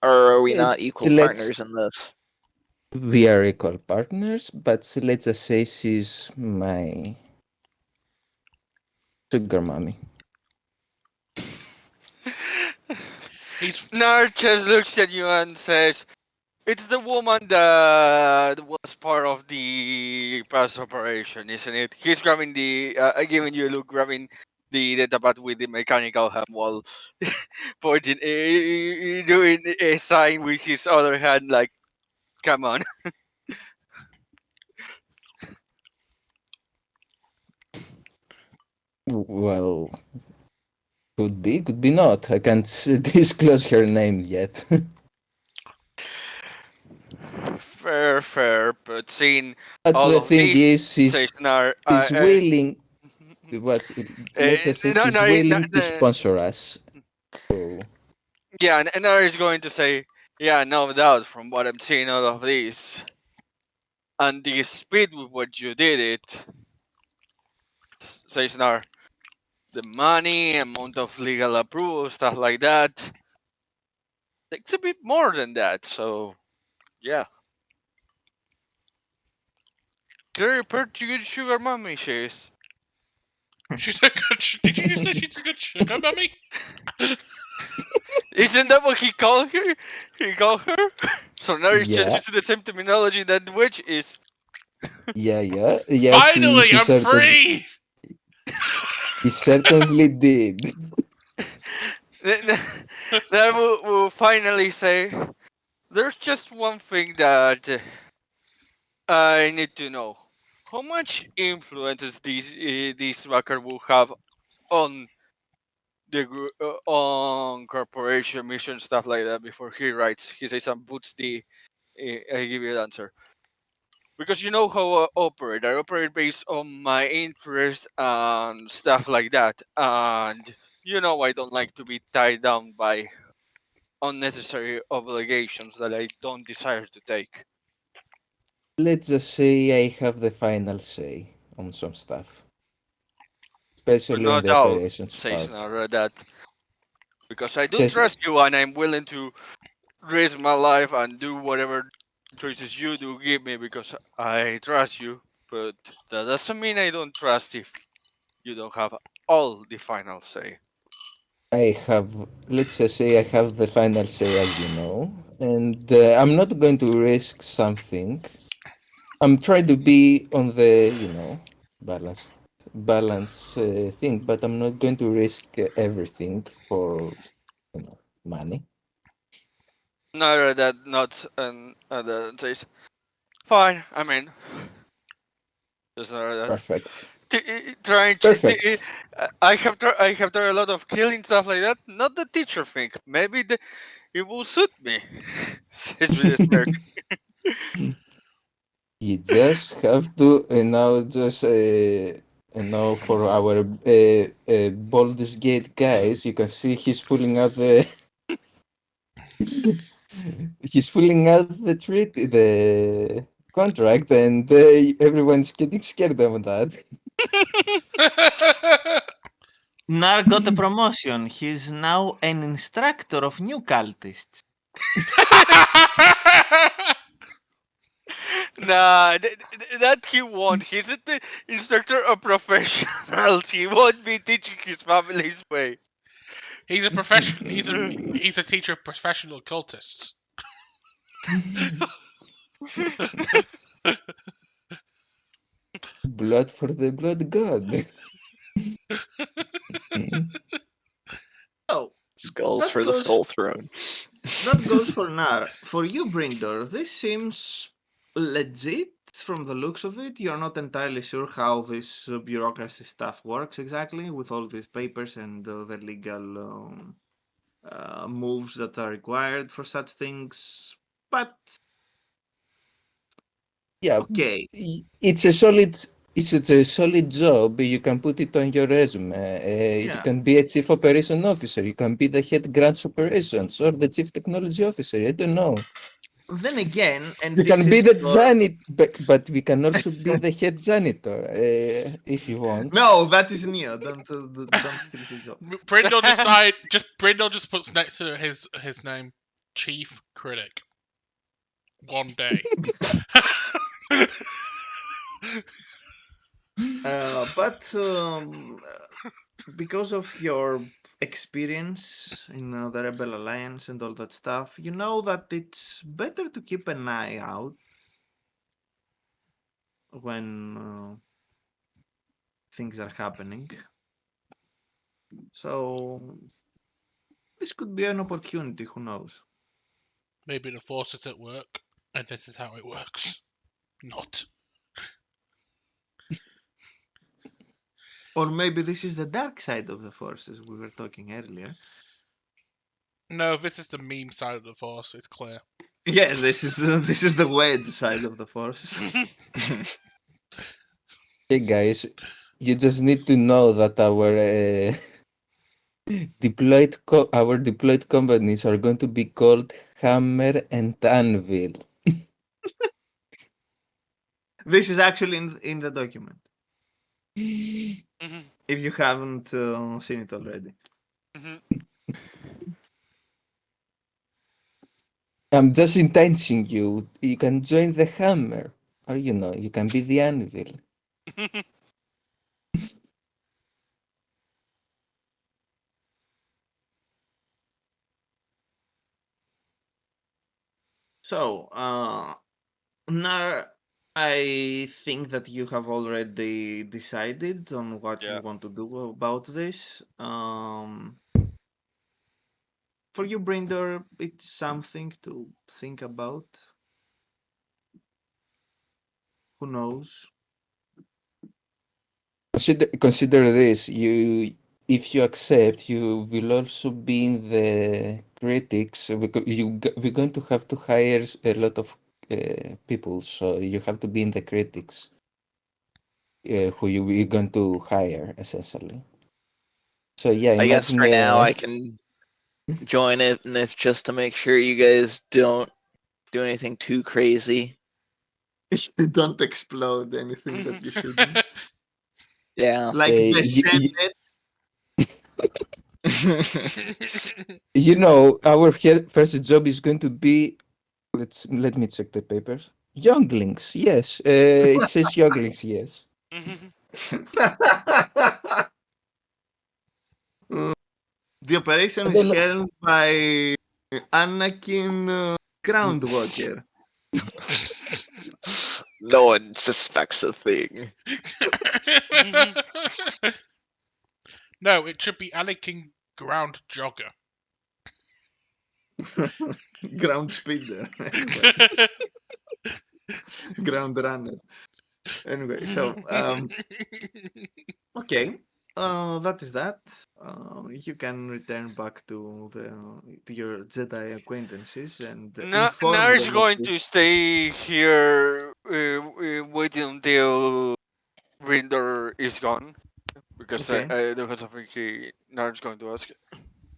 are we Uh, not equal let's partners in this? We are equal partners, but let's just say she's my sugar mommy. He's Nard just looks at you and says, "It's the woman that was part of the past operation, isn't it?" He's grabbing giving you a look, grabbing the datapad with the mechanical hand while pointing, doing a sign with his other hand, like, "Come on." Well, could be not. I can't disclose her name yet. Fair, fair, but seeing But all the of thing this, is, says Nard, she's willing. What? Let's just say no, she's no, no, willing to no, sponsor us. So, yeah, and Nard is going to say, "Yeah, no doubt, from what I'm seeing all of this, and the speed with what you did it," says Nard. "The money, amount of legal approval, stuff like that. It's a bit more than that, so yeah. Very pretty good sugar mommy, she is. she's a good. Did you just say she's a good sugar mummy? Isn't that what he called her? He called her? So now he's just yeah, using the same terminology that the witch is." yeah. He Finally, he I'm free. certainly did. Then we'll finally say, "There's just one thing that I need to know. How much influences this tracker will have on on corporation mission stuff like that?" Before he writes, he says and puts the. I give you the answer, because you know how I operate. I operate based on my interest and stuff like that, and I don't like to be tied down by unnecessary obligations that I don't desire to take. let's just say I have the final say on some stuff, especially on No the doubt, operations says part. Nara, that because I do Because trust you and I'm willing to risk my life and do whatever choices you do give me because I trust you. But that doesn't mean I don't trust if you don't have all the final say. I have, let's just say I have the final say, as you know, and I'm not going to risk something. I'm trying to be on the, balance thing, but I'm not going to risk everything for, money. Nara, that nods and says, "Fine, I'm in." Just Nara, that Perfect. trying Perfect. I have done a lot of killing stuff like that. Not the teacher thing. Maybe it will suit me. Says with a smirk. You just have to, for our Baldur's Gate guys, you can see he's pulling out the he's pulling out the contract, and everyone's getting scared of that. Nar got a promotion. He's now an instructor of new cultists. Nah, that he won't. He's the instructor of professionals. He won't be teaching his family's way. He's a profession. He's a teacher of professional cultists. Blood for the blood god. So Skulls that for the goes skull throne. that goes for Nar. For you, Brindor, this seems legit from the looks of it. You're not entirely sure how this bureaucracy stuff works exactly with all these papers and the legal moves that are required for such things. But Yeah, okay, it's a solid job. You can put it on your resume. You yeah. can be a chief operation officer. You can be the head grants operations or the chief technology officer. I don't know. Then again, and You this can be is the your janitor, but we can also be the head janitor if you want. no, that is Neo. Don't steal his job. Brindle just puts next to his name, Chief Critic. One day. But because of your experience in the Rebel Alliance and all that stuff, you know that it's better to keep an eye out when things are happening. So this could be an opportunity. Who knows? Maybe the force is at work, and this is how it works. Not. Or maybe this is the dark side of the forces we were talking earlier. No, this is the meme side of the force. It's clear. Yeah, this is the wedge side of the forces. Hey guys, you just need to know that our deployed companies are going to be called Hammer and Anvil. This is actually in the document. Mhm, If you haven't seen it already. mhm. I'm just enticing you. You can join the Hammer, or you can be the Anvil. So, now I think that you have already decided on what you Yeah. want to do about this. For you, Brinder, it's something to think about. Who knows? Consider this. If you accept, you will also be in the critics. We're going to have to hire a lot of people, so you have to be in the critics. Who you're going to hire essentially. So yeah, I guess imagine for now I can join it, and if just to make sure you guys don't do anything too crazy. You don't explode anything that you shouldn't. Yeah. Like the Senate. You know, our first job is going to be. Let me check the papers. Younglings, yes. It says younglings, yes. The operation I is don't know. held by Anakin Groundwalker. No one suspects a thing. No, it should be Anakin Ground Jogger. Ground Speeder. Anyway, Ground Runner. Anyway, so okay. That is that. You can return back to your Jedi acquaintances and inform Nar is them of going this. to stay here, waiting until Rinder is gone, because Okay. I don't have something Nar is going to ask.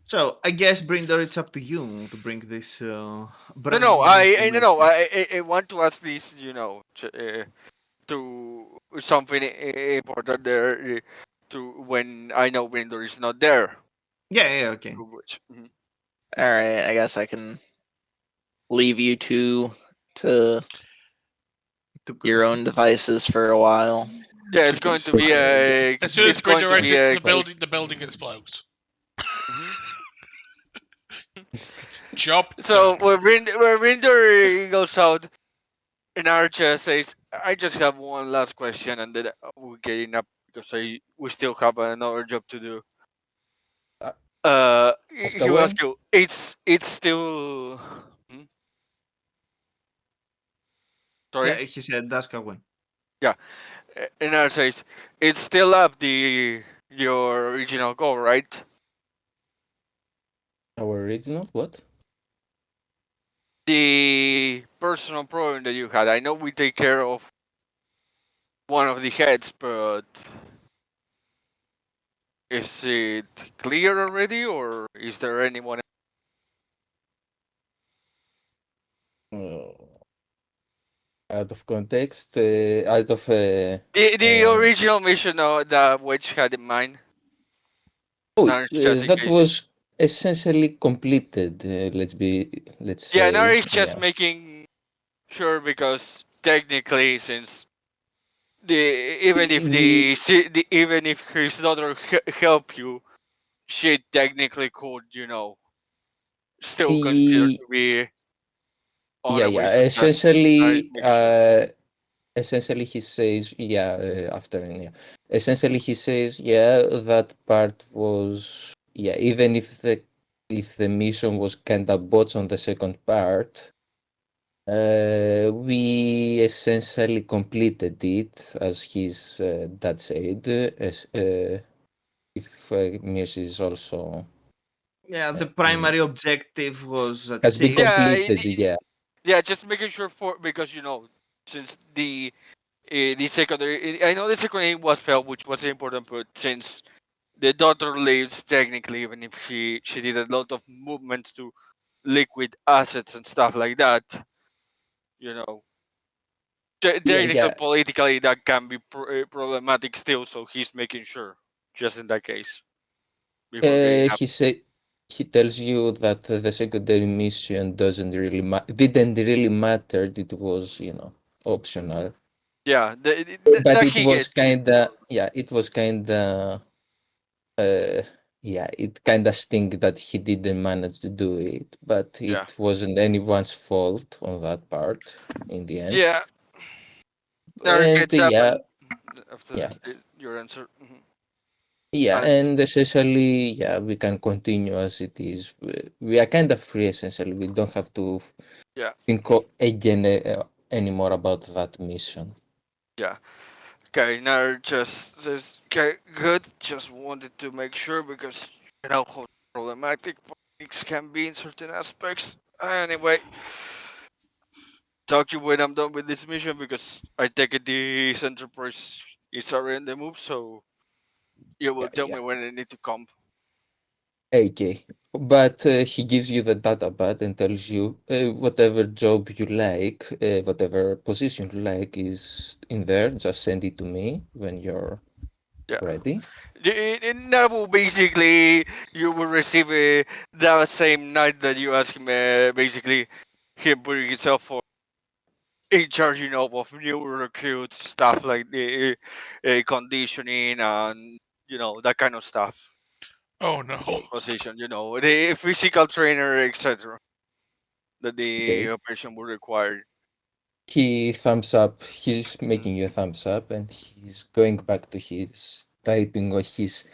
So I guess Brinder, it's up to you to bring this No, brand no, new no. information. I want to ask this, to something important there, to when I know Rinder is not there. Yeah, okay. Which, All right, I guess I can leave you two to To your own devices for a while. yeah, it's going to be a. As soon as It's going Brinder to be exits a. the building explodes. Mhm. Job So done. when Rinder goes out, and Archer says, "I just have one last question, and then we're getting up because we still have another job to do." Uh, Ask He will away. ask you. It's still. Hmm? Yeah, Sorry. he said that's Kawen. Yeah. And Archer says, "It's still up your original goal, right? Our original, what? The personal problem that you had. I know we take care of one of the heads, but is it clear already, or is there anyone?" Uh, Out of context, out of The original mission that Wedge had in mind. oh, Now it's just in that case. was essentially completed. Let's Yeah, now say, it's just yeah. making sure, because technically, since the even if We even if his daughter help you, she technically could, still consider we to be yeah, other yeah. ways. That's making sure. Essentially he says, yeah. After yeah, essentially he says, yeah, that part was, yeah. Even if the mission was kind of botched on the second part, we essentially completed it, as his dad said. If Muse is also Yeah, the in, primary objective was has been achieved. Yeah, completed, yeah. yeah, just making sure, because since the secondary, I know the secondary was failed, which was important, but since the daughter lives technically, even if she did a lot of movements to liquid assets and stuff like that, you know, Yeah, technically, yeah. politically, that can be problematic still. So he's making sure, just in that case, before getting up. He said he tells you that the secondary mission didn't really matter. It was, optional. Yeah, But that it he was gets. kinda, yeah, it was kinda, uh, yeah, it kinda stink that he didn't manage to do it. But Yeah, it wasn't anyone's fault on that part in the end. yeah. Now And gets up, yeah, and after yeah, your answer. yeah, Uh, and essentially, yeah, we can continue as it is. We are kind of free essentially. We don't have to yeah, think again anymore about that mission. yeah. Okay, now just says, okay, good. Just wanted to make sure, because you know how problematic politics can be in certain aspects. Anyway, talk to you when I'm done with this mission, because I take it this enterprise is already in the move, so you will Yeah, tell yeah, me when I need to come. Okay, but he gives you the data pad and tells you whatever job you like, whatever position you like is in there. Just send it to me when you're Yeah. ready. That will basically you will receive that same night that you ask him. Basically, him putting himself for in charge, of new recruits, stuff like the conditioning and that kind of stuff. Oh no. Okay, Position, the physical trainer, etc. That the okay. operation would require. He thumbs up. He's making you a thumbs up, and he's going back to his typing on his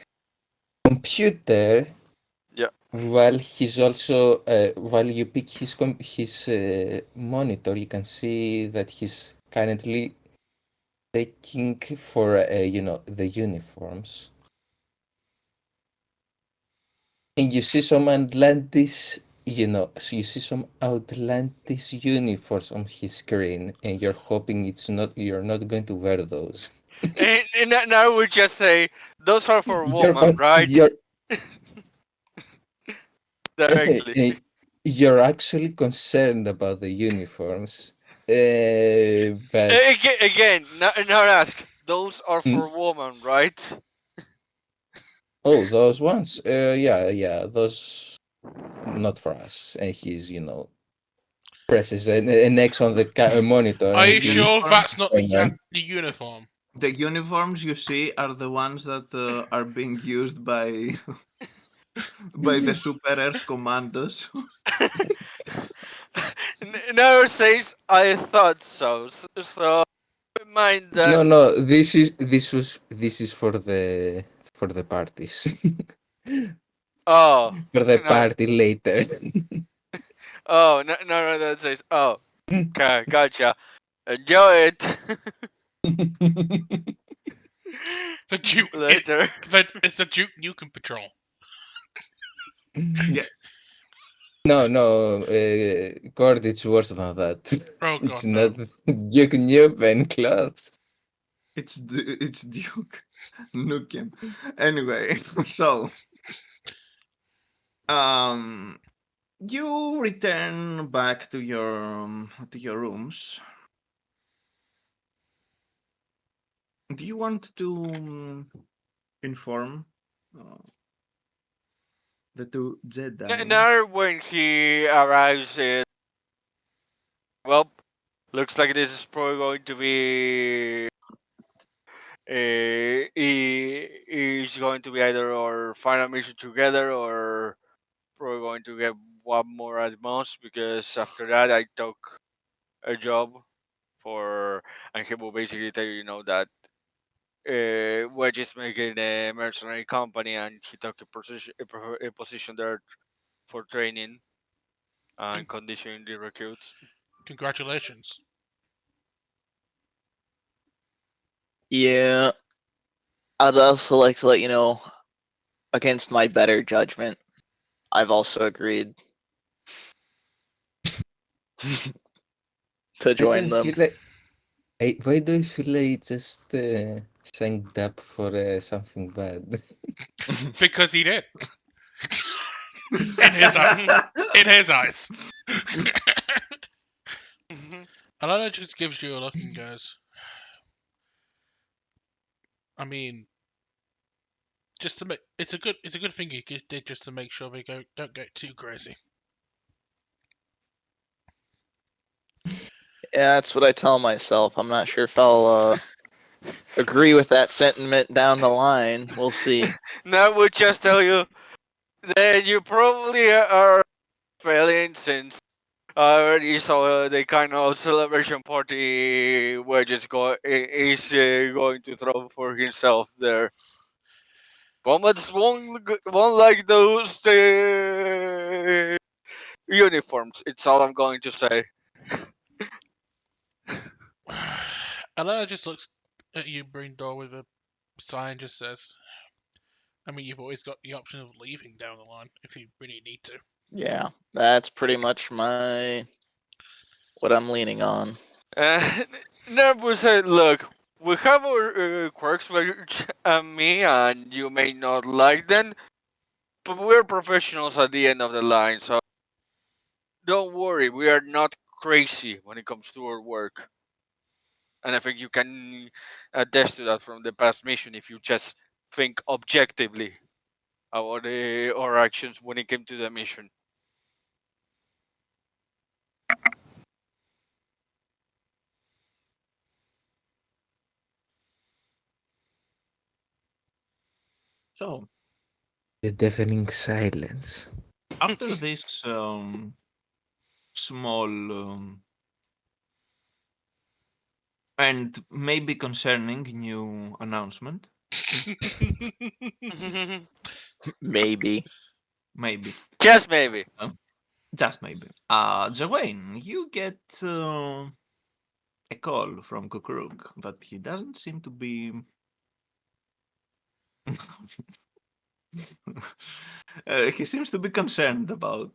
computer. Yeah. While he's also while you pick his monitor, you can see that he's currently taking for the uniforms, and you see some outlandish so you see some outlandish uniforms on his screen, and you're hoping you're not going to wear those. And now we just say those are for You're women, on right? you're Directly. you're actually concerned about the uniforms, but Again, now ask. Those are Hmm? for women, right? Oh, those ones. Yeah, those not for us. And he's presses an X on the monitor, Are and The you he sure uniform, that's not going on. the uniform? the uniforms you see are the ones that are being used by by the Super Earth commandos. Never says I thought so. So mind that. No. This is for the parties, Oh, for the no, party later. no, that says okay, gotcha. Enjoy it. The Duke. Later. It's the Duke Nukem Patrol. Yeah, No, Cord, it's worse than that. Oh It's god, no. not Duke Nukem clothes. it's Duke Nukem. Anyway, so um, you return back to your rooms. Do you want to inform uh, the two Jedi? Now when he arrives, well, looks like this is probably going to be. He's going to be either our final mission together or probably going to get one more at most because after that I took a job for and he will basically tell you, that Wedge is making a mercenary company and he took a position there for training and conditioning the recruits. Congratulations. Yeah, I'd also like to let you know, against my better judgment, I've also agreed to I join don't them. feel like. Why do I feel like it just signed up for something bad? Because he did. In his eyes. In his eyes. Alana just gives you a look and goes, I mean, just to make it's a good thing you did just to make sure they don't get too crazy. Yeah, that's what I tell myself. I'm not sure if I'll agree with that sentiment down the line. We'll see. That would just tell you that you probably are failing since I already saw the kind of celebration party Wedge is going to throw for himself there. Combats won't like those uniforms. It's all I'm going to say. Alana just looks at you, Brindor, with a sigh and just says, I mean, you've always got the option of leaving down the line if you really need to. Yeah, that's pretty much what I'm leaning on. Nerv will say, look, we have our quirks, Wedge and me, and you may not like them, But we're professionals at the end of the line, so don't worry. We are not crazy when it comes to our work. And I think you can attest to that from the past mission if you just think objectively about our actions when it came to the mission. So The deafening silence. after this small and maybe concerning new announcement, Maybe. maybe, Just maybe. just maybe, Jawayne, you get a call from Kukuruk, but he doesn't seem to be. He seems to be concerned about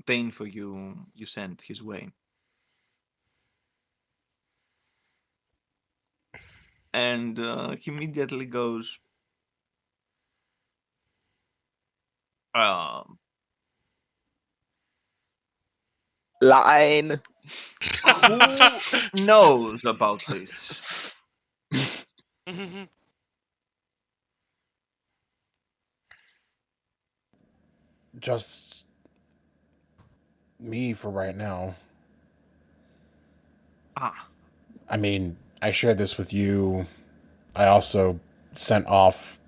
the info you sent his way. And he immediately goes, um, Line. who knows about this? Just me for right now. Ah, I mean, I shared this with you. I also sent off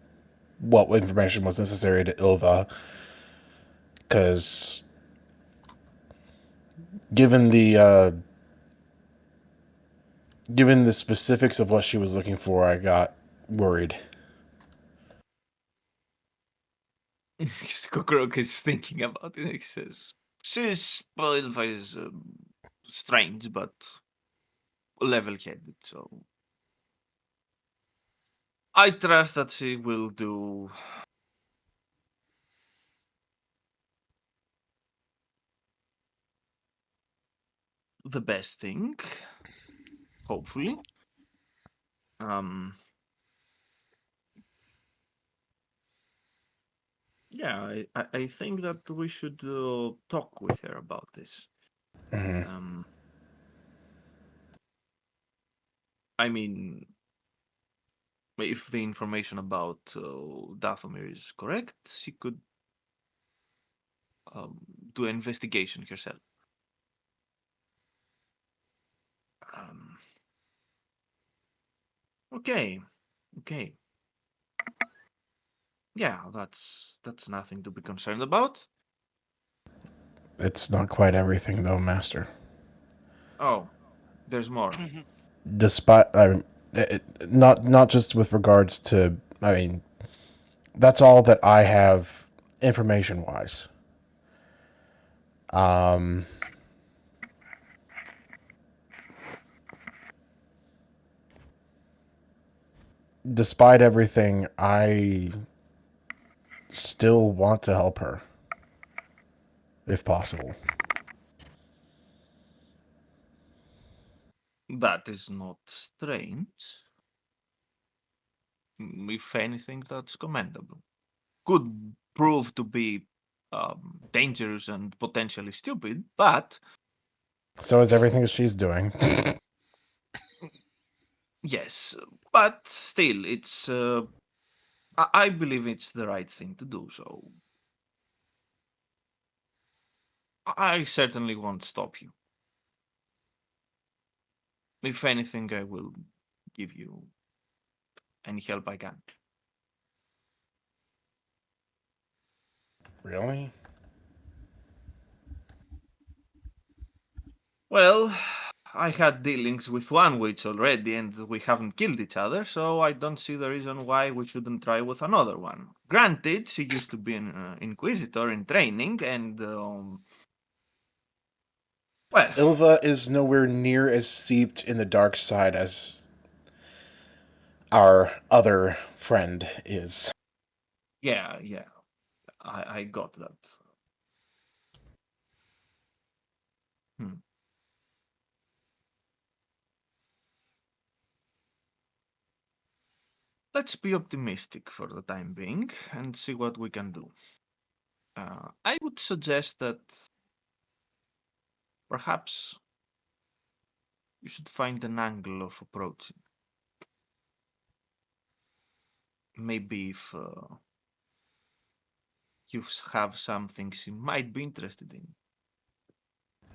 what information was necessary to Ilva because given the specifics of what she was looking for, I got worried. Kukuruk is thinking about it. He says, "Sis Ilva is strange, but level-headed, so I trust that she will do the best thing, hopefully. Um, yeah, I think that we should talk with her about this. Mm-hmm. I mean, if the information about Dathomir is correct, she could um, do an investigation herself. Um, okay, okay. Yeah, that's nothing to be concerned about. It's not quite everything, though, Master. Oh, there's more. Despite, not just with regards to, I mean, that's all that I have information wise. Um, Despite everything, I still want to help her, if possible. That is not strange. If anything, that's commendable. Could prove to be dangerous and potentially stupid, but So is everything that she's doing. yes, but still, it's. I believe it's the right thing to do. So I certainly won't stop you. If anything, I will give you any help I can. Really? Well, I had dealings with one witch already, and we haven't killed each other, so I don't see the reason why we shouldn't try with another one. Granted, she used to be an inquisitor in training, and well, Ilva is nowhere near as steeped in the dark side as our other friend is. yeah, I got that. Hmm. let's be optimistic for the time being and see what we can do. I would suggest that perhaps you should find an angle of approaching. Maybe if you have some things you might be interested in,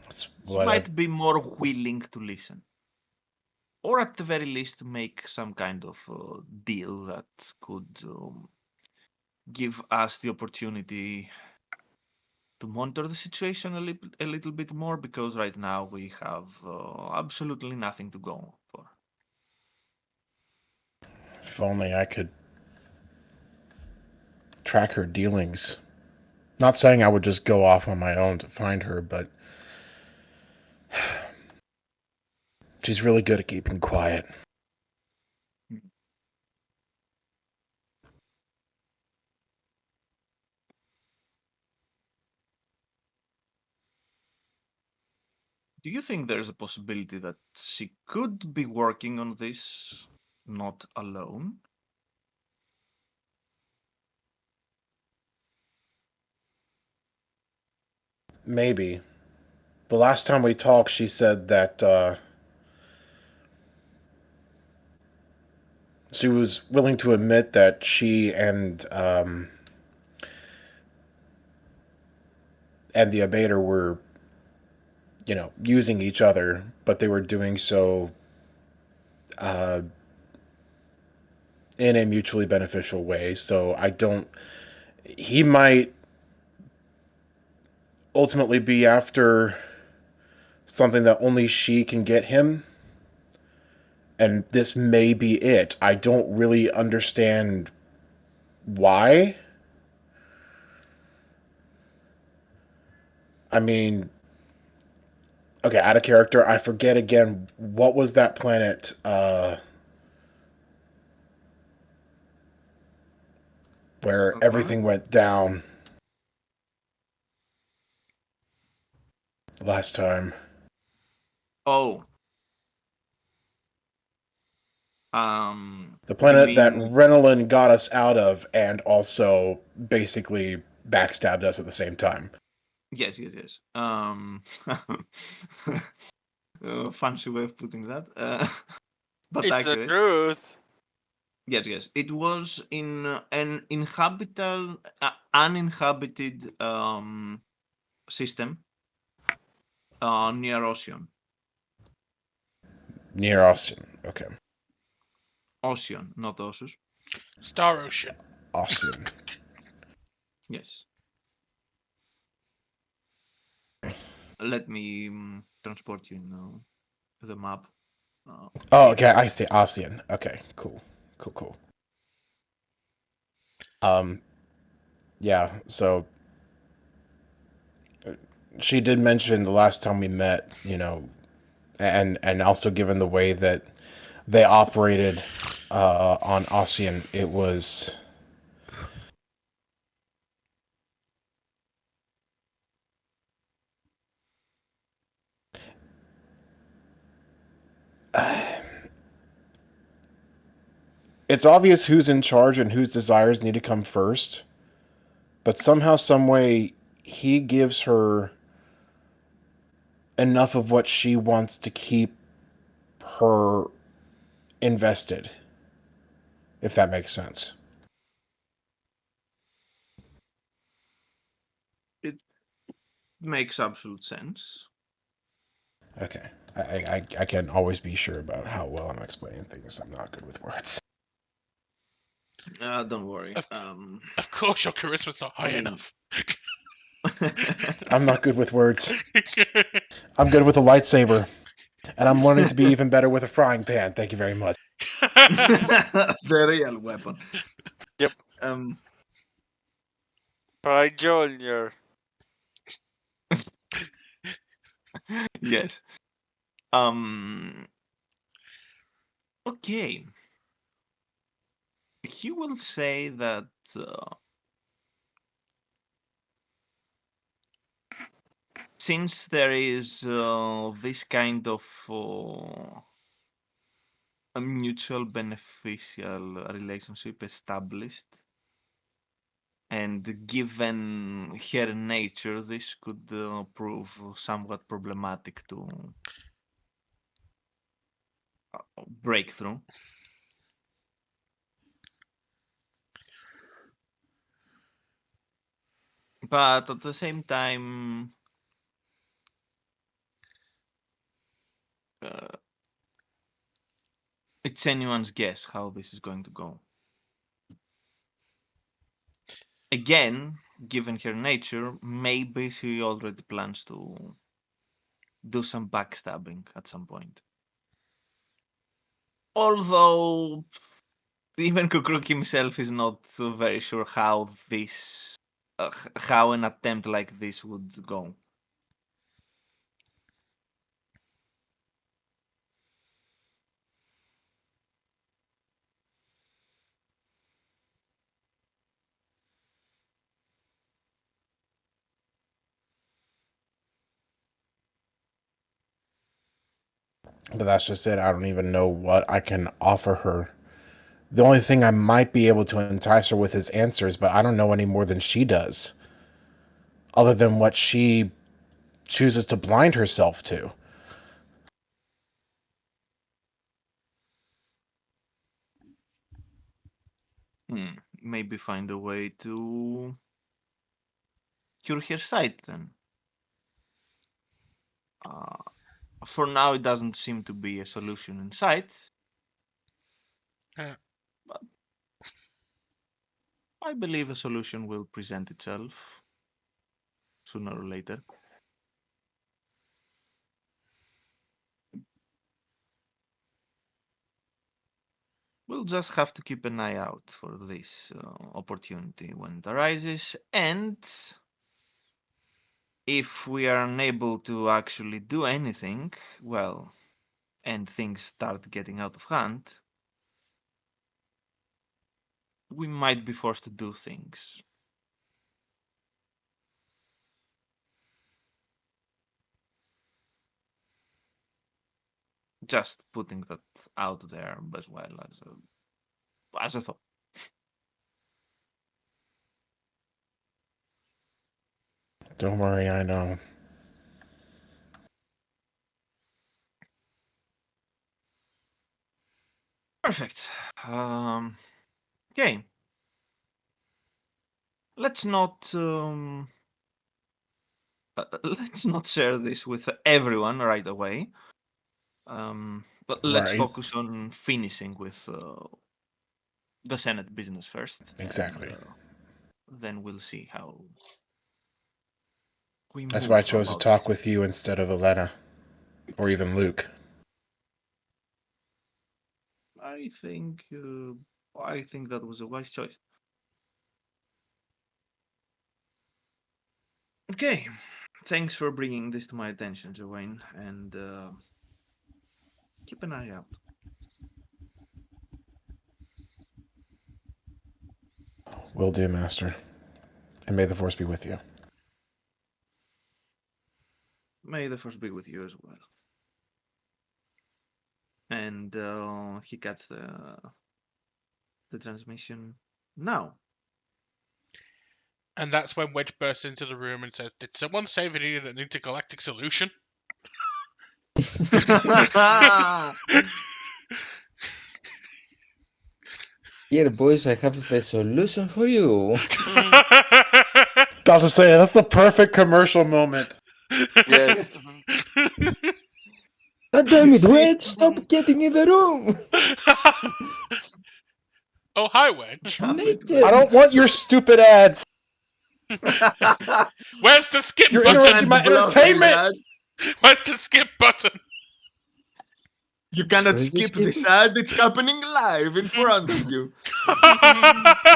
That's he what I've might be more willing to listen. Or at the very least, make some kind of deal that could give us the opportunity to monitor the situation a little bit more, because right now we have absolutely nothing to go for. If only I could track her dealings. Not saying I would just go off on my own to find her, but she's really good at keeping quiet. Do you think there's a possibility that she could be working on this not alone? Maybe. The last time we talked, she said that she was willing to admit that she and the abater were, using each other, but they were doing so uh, in a mutually beneficial way. So I don't. He might ultimately be after something that only she can get him, and this may be it. I don't really understand why. I mean, okay, out of character, I forget again, what was that planet where What planet? everything went down last time? Oh, The you planet that mean Renelin got us out of and also basically backstabbed us at the same time. yes, yes, yes. Fancy way of putting that, but It's the accurate. truth. Yes, yes. It was in an uninhabited system near Ocean. Near Austin. Okay. Ocean, not Ossus. Star Ocean. Austin. Yes. Let me transport you in the map. Oh, okay, I see. Austin. Okay, cool. Cool, cool. Um, yeah, so she did mention the last time we met, and also given the way that they operated on Ossian, it was it's obvious who's in charge and whose desires need to come first, but somehow, some way, he gives her enough of what she wants to keep her invested, if that makes sense. It makes absolute sense. Okay. I can't always be sure about how well I'm explaining things. I'm not good with words. Don't worry. Of course, your charisma's not high mean- enough. I'm not good with words. I'm good with a lightsaber. And I'm learning to be even better with a frying pan. Thank you very much. The real weapon. Yep. Right, Junior. Yes. Okay. He will say that since there is this kind of a mutual beneficial relationship established. And given her nature, this could prove somewhat problematic to break through. But at the same time, it's anyone's guess how this is going to go. Again, given her nature, maybe she already plans to do some backstabbing at some point. Although even Kukruk himself is not very sure how this, how an attempt like this would go. But that's just it. I don't even know what I can offer her. The only thing I might be able to entice her with is answers, but I don't know any more than she does. Other than what she chooses to blind herself to. Maybe find a way to cure her sight then. For now, it doesn't seem to be a solution in sight. Yeah. But I believe a solution will present itself sooner or later. We'll just have to keep an eye out for this opportunity when it arises, and if we are unable to actually do anything, well, and things start getting out of hand, we might be forced to do things. Just putting that out there as well as a thought. Don't worry, I know. Perfect. Okay. Let's not let's not share this with everyone right away. But let's Right. focus on finishing with the Senate business first. Exactly. And, then we'll see how we That's move why I chose to about talk this. with you instead of Elena. Or even Luke. I think that was a wise choice. Okay, thanks for bringing this to my attention, Joanne, and keep an eye out. Will do, Master. And may the Force be with you. May the Force be with you as well. And he cuts the transmission now. And that's when Wedge bursts into the room and says, "Did someone say they needed an intergalactic solution?" Here, boys, I have the solution for you. Got to say, that's the perfect commercial moment. Yes. God damn it, Wedge! Stop getting in the room! Oh, hi, Wedge. Naked! I don't want your stupid ads. Where's the skip You're button? interrupting my entertainment. Where's the skip button? You cannot Where's the skip this skip? ad. It's happening live in front of you.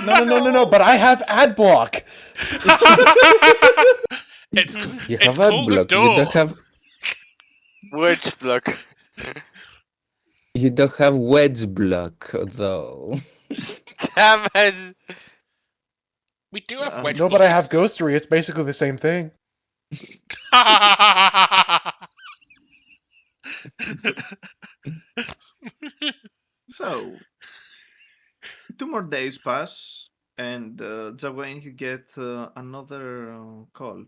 No. But I have ad block. It's You it's have ad called a block. door. Wedge block. You don't have wedge block though. Damn it. We do have wedge No, block. but I have ghostery. It's basically the same thing. So, 2 more days pass, and Jawain, you get another call.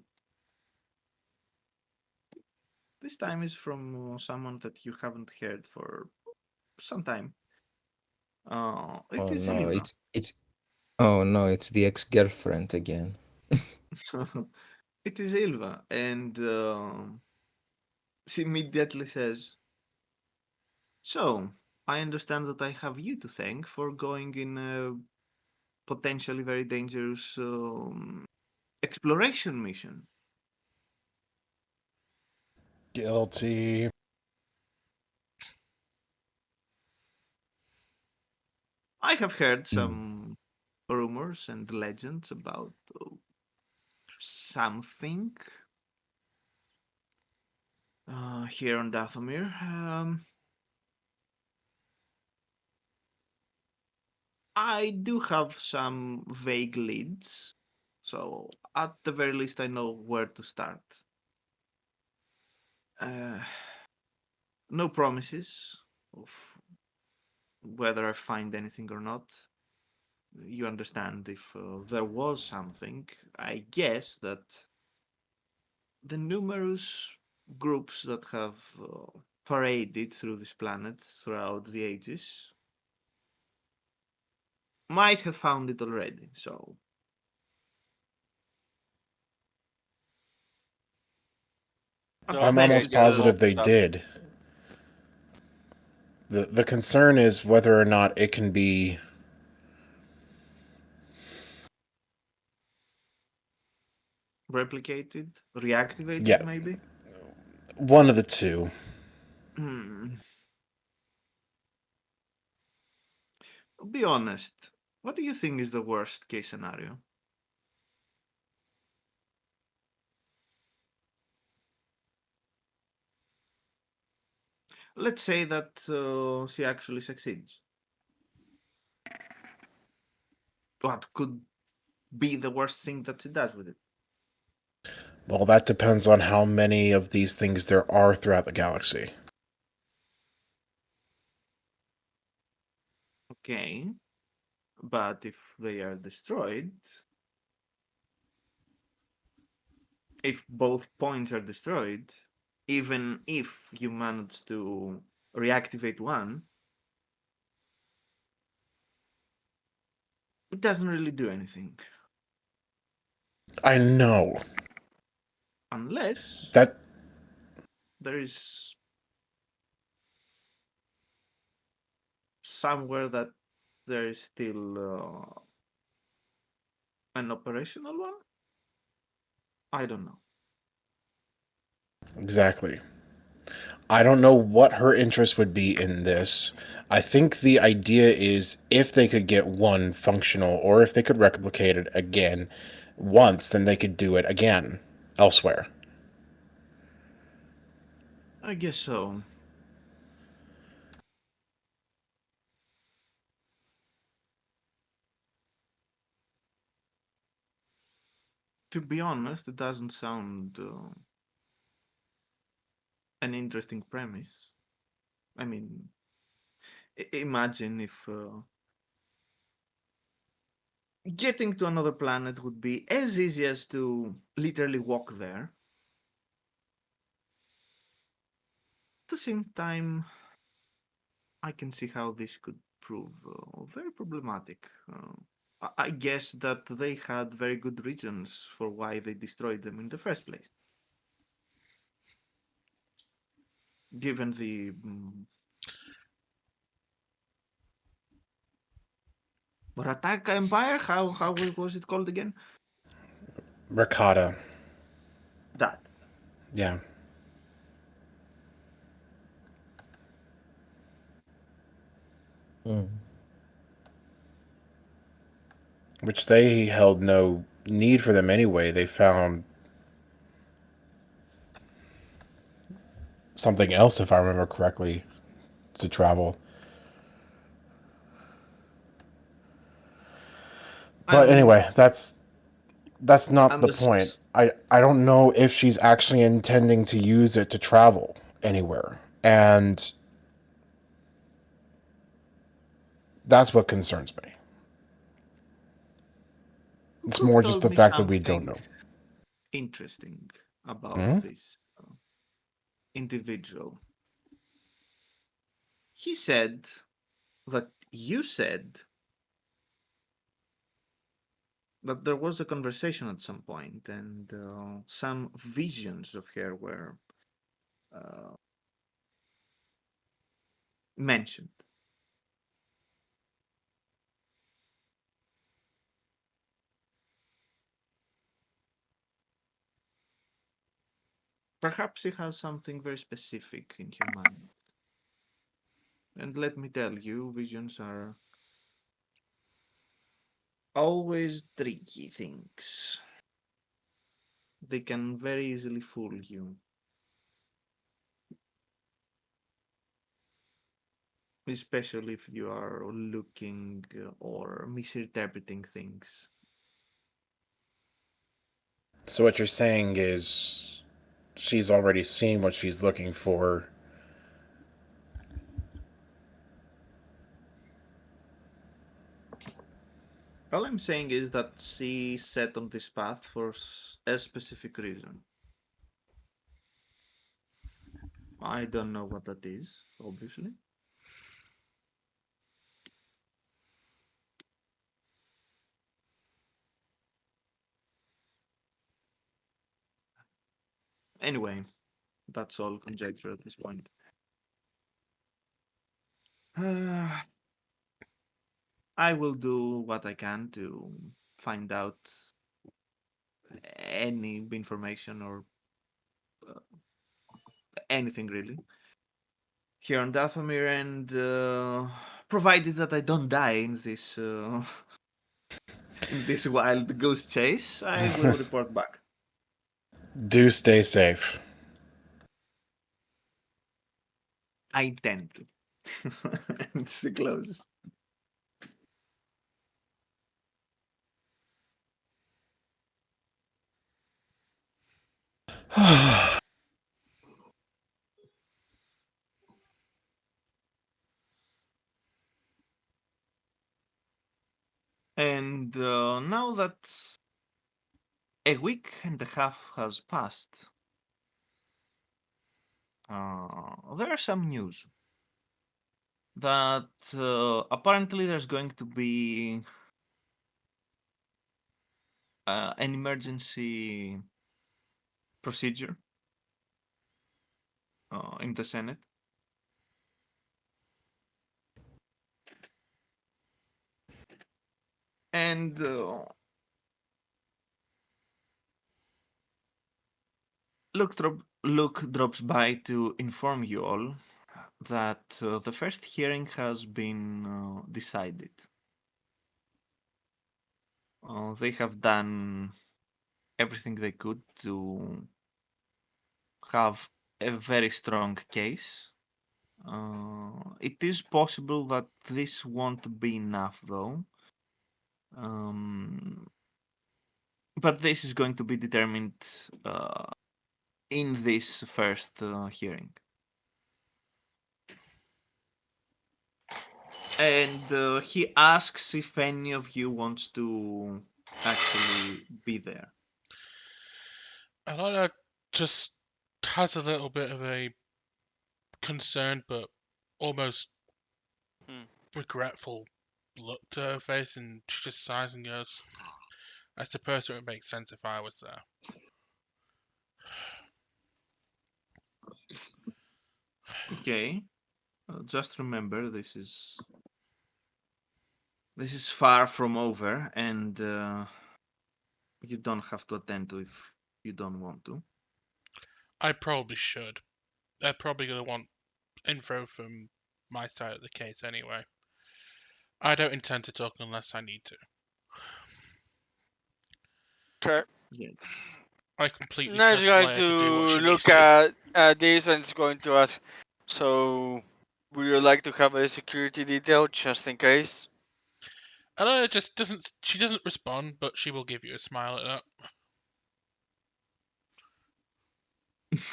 This time is from someone that you haven't heard for some time. It Oh is no, Ilva. it's the ex-girlfriend again. It is Ilva, and she immediately says, "So, I understand that I have you to thank for going in a potentially very dangerous exploration mission." Guilty. I have heard Mm. some rumors and legends about something here on Dathomir. I do have some vague leads, so at the very least, I know where to start. Uh, no promises of whether I find anything or not. You understand, if there was something, I guess that the numerous groups that have paraded through this planet throughout the ages might have found it already. So at No, I'm they almost best, get a lot positive of they stuff. did. The concern is whether or not it can be. replicated, reactivated, Yeah, maybe. one of the two. Hmm. Be honest. What do you think is the worst case scenario? Let's say that she actually succeeds. What could be the worst thing that she does with it? Well, that depends on how many of these things there are throughout the galaxy. Okay, but if they are destroyed, if both points are destroyed, even if you manage to reactivate one, it doesn't really do anything. I know Unless that. there is somewhere that there is still an operational one. I don't know. Exactly. I don't know what her interest would be in this. I think the idea is if they could get one functional or if they could replicate it again once, then they could do it again elsewhere. I guess so. To be honest, it doesn't sound an interesting premise. I mean, imagine if getting to another planet would be as easy as to literally walk there. At the same time, I can see how this could prove very problematic. I guess that they had very good reasons for why they destroyed them in the first place. Given the Rataka Empire, how was it called again? Ricotta. That. Yeah. Mm. Which they held no need for them anyway. They found something else, if I remember correctly, to travel. But I'm anyway, that's not I'm the as point. I don't know if she's actually intending to use it to travel anywhere. And That's what concerns me. It's Cook more just told the me fact that we don't something know. interesting about Hmm? this individual. He said that you said that there was a conversation at some point and some visions of her were uh, mentioned. Perhaps she has something very specific in her mind. And let me tell you, visions are always tricky things. They can very easily fool you, especially if you are looking or misinterpreting things. So what you're saying is she's already seen what she's looking for. All I'm saying is that she set on this path for a specific reason. I don't know what that is, obviously. Anyway, that's all conjecture at this point. I will do what I can to find out any information or uh, anything really here on Dathomir, and provided that I don't die in this in this wild goose chase, I will report back. Do stay safe. I intend to. And she closes. And now that a week and a half has passed, there are some news that apparently there's going to be an emergency procedure in the Senate. And Luke drops by to inform you all that the first hearing has been decided. They have done everything they could to have a very strong case. It is possible that this won't be enough, though. Um, but this is going to be determined in this first hearing. And he asks if any of you wants to actually be there. Alana just has a little bit of a concerned but almost Hmm. regretful look to her face, and she just sighs and goes, I suppose it would make sense if I was there. Okay. Just remember, this is far from over, and you don't have to attend to if you don't want to. I probably should. They're probably going to want info from my side of the case anyway. I don't intend to talk unless I need to. Okay. Yes. I completely Now it's trust going Leia to do what to she needs look to. at this and it's going to ask, so would you like to have a security detail just in case? Leia just doesn't. She doesn't respond, but she will give you a smile at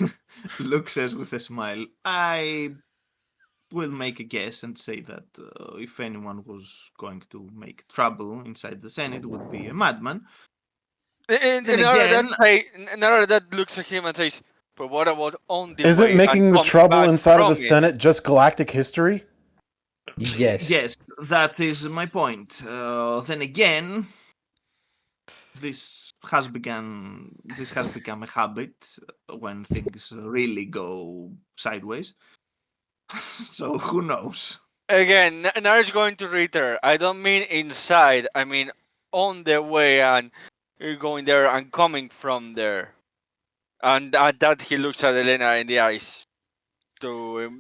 that. Luke says with a smile, I will make a guess and say that if anyone was going to make trouble inside the Senate, it would be a madman. And Then another again, that looks at him and says, "But what about on the Isn't way making and the coming trouble back inside of the from it?" Senate just galactic history? Yes. yes, that is my point. Then again, this has become a habit when things really go sideways. So who knows? Again, Naru's going to reiterate. I don't mean inside. I mean on the way and going there and coming from there. And at that, he looks at Elena in the eyes to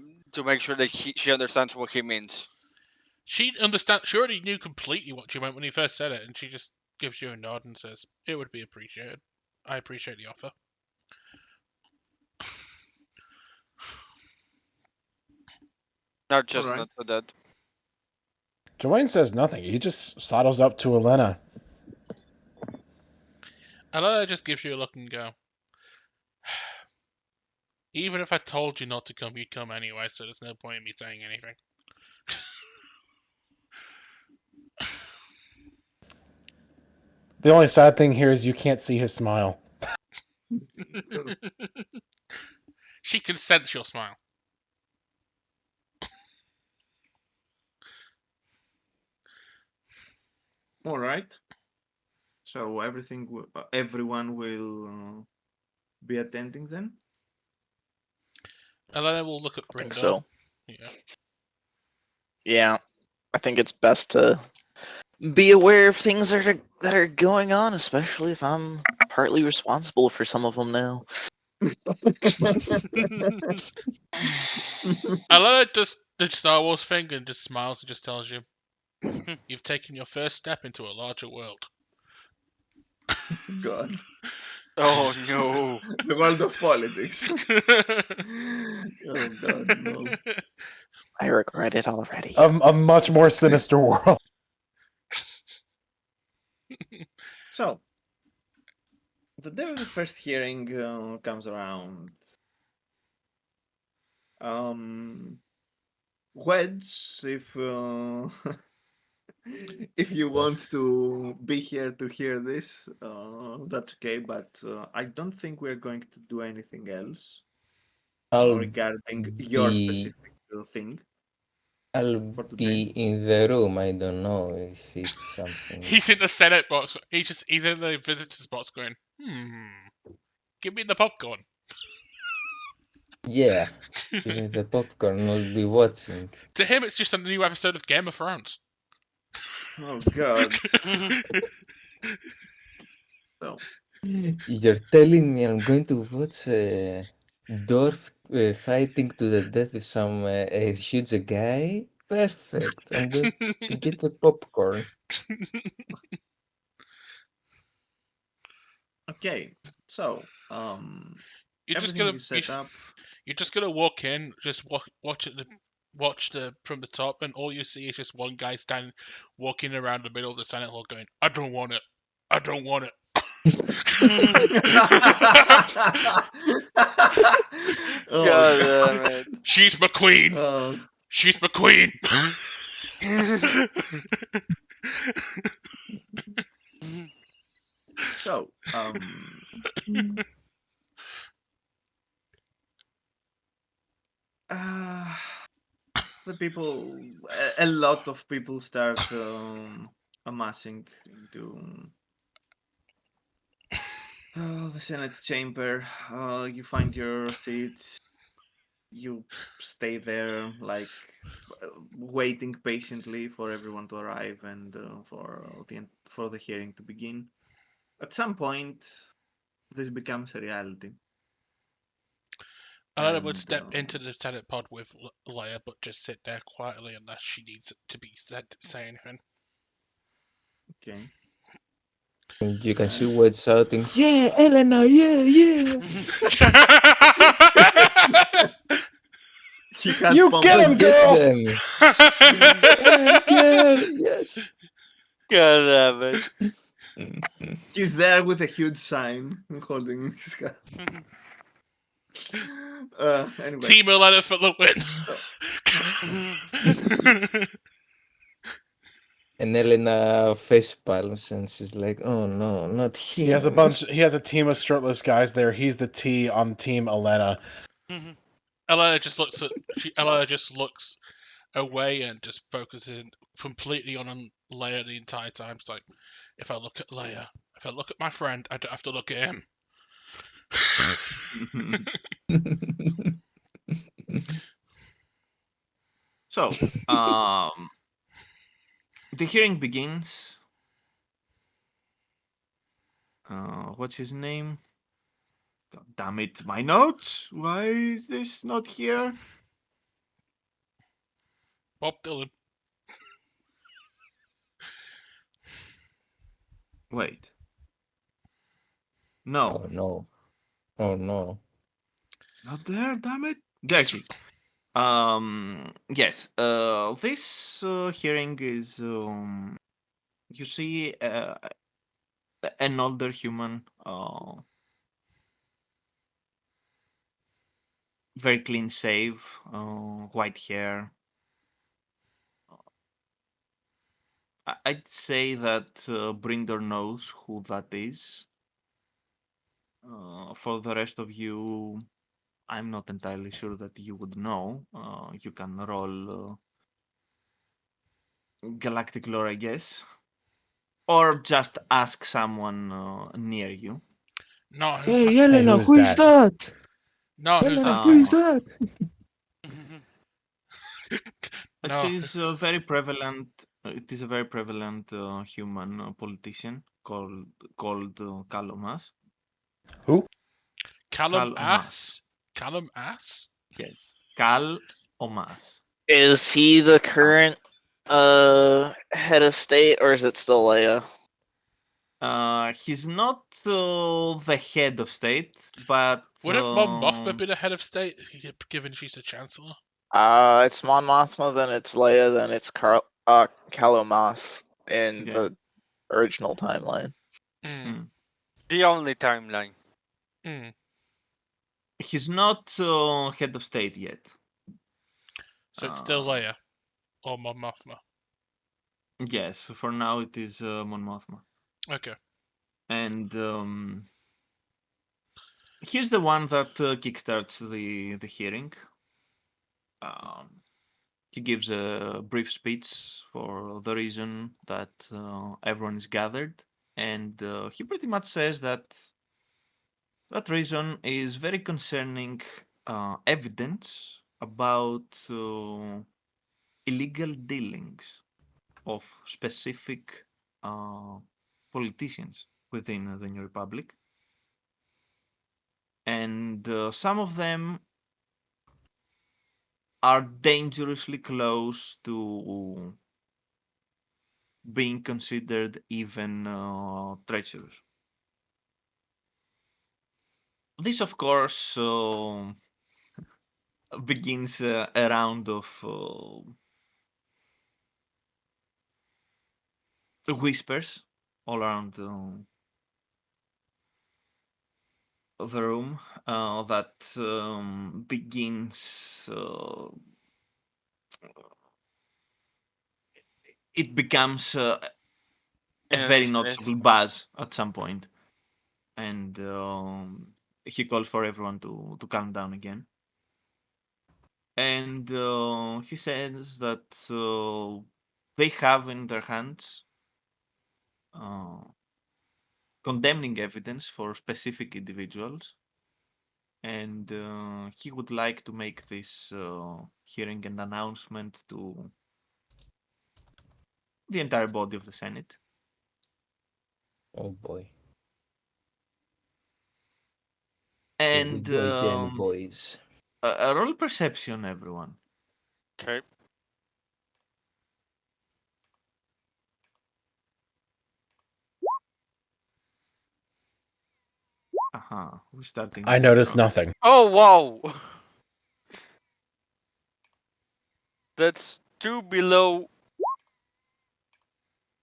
make sure that she understands what he means. She already knew completely what you meant when he first said it, and she just gives you a nod and says, "It would be appreciated. I appreciate the offer." Not just Alright. not for that. Joanne says nothing. He just sidles up to Elena. Elena just gives you a look and go, "Even if I told you not to come, you'd come anyway, so there's no point in me saying anything." The only sad thing here is you can't see his smile. She can sense your smile. All right. So everyone will be attending then. Elena will look at I think Brindle. so. Yeah. Yeah, I think it's best to be aware of things that are going on, especially if I'm partly responsible for some of them now. Elena does the Star Wars thing and just smiles and just tells you, "You've taken your first step into a larger world." God, Oh no. the world of politics. Oh God, no. I regret it already. A much more sinister world. So, the day of the first hearing comes around. Wedge, if you want to be here to hear this, that's okay. But I don't think we're going to do anything else I'll regarding your be specific thing I'll for today. be in the room. I don't know if it's something. He's in the Senate box. He's in the visitors box going, give me the popcorn. Yeah, give me the popcorn. I'll be watching. To him, it's just a new episode of Game of Thrones. Oh God. So, You're telling me I'm going to watch Dorf fighting to the death with some a huge guy? Perfect. I'm going to get the popcorn. okay. So, You're just everything gonna is set up. you're just gonna walk in, just watch the from the top, and all you see is just one guy walking around the middle of the Senate hall, going, "I don't want it. I don't want it." Oh, God damn it. She's my queen. Oh, She's my queen. so, uh, the people, a lot of people start amassing into the Senate chamber. You find your seats. You stay there, like waiting patiently for everyone to arrive and for the hearing to begin. At some point, this becomes a reality. Alana would And, step into the Senate pod with Leia, but just sit there quietly unless she needs to be said to say anything. Okay. And you can see Wade shouting, "Yeah, Elena, yeah, yeah!" He has You pumped get up- him, Get girl! them! Yeah, yes! God damn it. He's there with a huge sign holding his hand. Anyway, Team Elena for the win. And Elena face palms and she's like, "Oh no, not him." He has a team of shirtless guys there. He's the T on Team Elena. Elena just looks away and just focuses completely on Leia the entire time. It's like, if I look at Leia, if I look at my friend, I don't have to look at him. so, the hearing begins. What's his name? God damn it, my notes! Why is this not here? Bob Dylan. Wait. No, Oh no. Oh no. not there, damn it. There it is. Yes, this hearing is, you see an older human, very clean shave, white hair. I'd say that Brindor knows who that is. For the rest of you, I'm not entirely sure that you would know. You can roll galactic lore, I guess, or just ask someone near you. No, who's Hey, that? Elena, who's who is that? that? No, who's Elena, that? who is that? No. It is a very prevalent. It is a very prevalent human politician called Kalomas. Who? Callum Omas. Ass? Callum Ass? Yes, Kal Omas. Is he the current head of state, or is it still Leia? He's not the head of state, but Wouldn't Mon Mothma be the head of state, given she's the Chancellor? It's Mon Mothma, then it's Leia, then it's Kalomas in yeah. the original timeline. Mm. The only timeline. Mm. He's not head of state yet. So it's still Uh, Leia or Mon Mothma. Yes, for now it is Mon Mothma. Okay. And he's the one that kickstarts the hearing. He gives a brief speech for the reason that everyone is gathered, and he pretty much says that that reason is very concerning evidence about illegal dealings of specific politicians within the New Republic. And some of them are dangerously close to being considered even treacherous. This, of course, begins a round of whispers all around the room that begins. It becomes a very noticeable buzz at some point, and he calls for everyone to calm down again. And he says that they have in their hands condemning evidence for specific individuals, and he would like to make this hearing an announcement to the entire body of the Senate. Oh boy. Here we And go again, boys. a roll perception, everyone. Okay. We're starting. I very noticed strong. nothing. Oh wow. That's 2 below.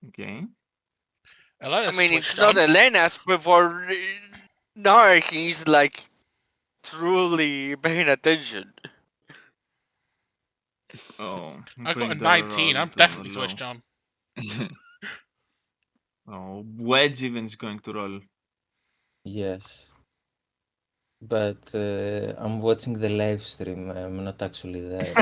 Okay. Elena's I mean, switched it's not on. Elena's before Nark. He's like truly paying attention. Oh, I got a Printer 19. I'm rolled, definitely low. switched on. Oh, Wedge even is going to roll. Yes. But I'm watching the live stream. I'm not actually there.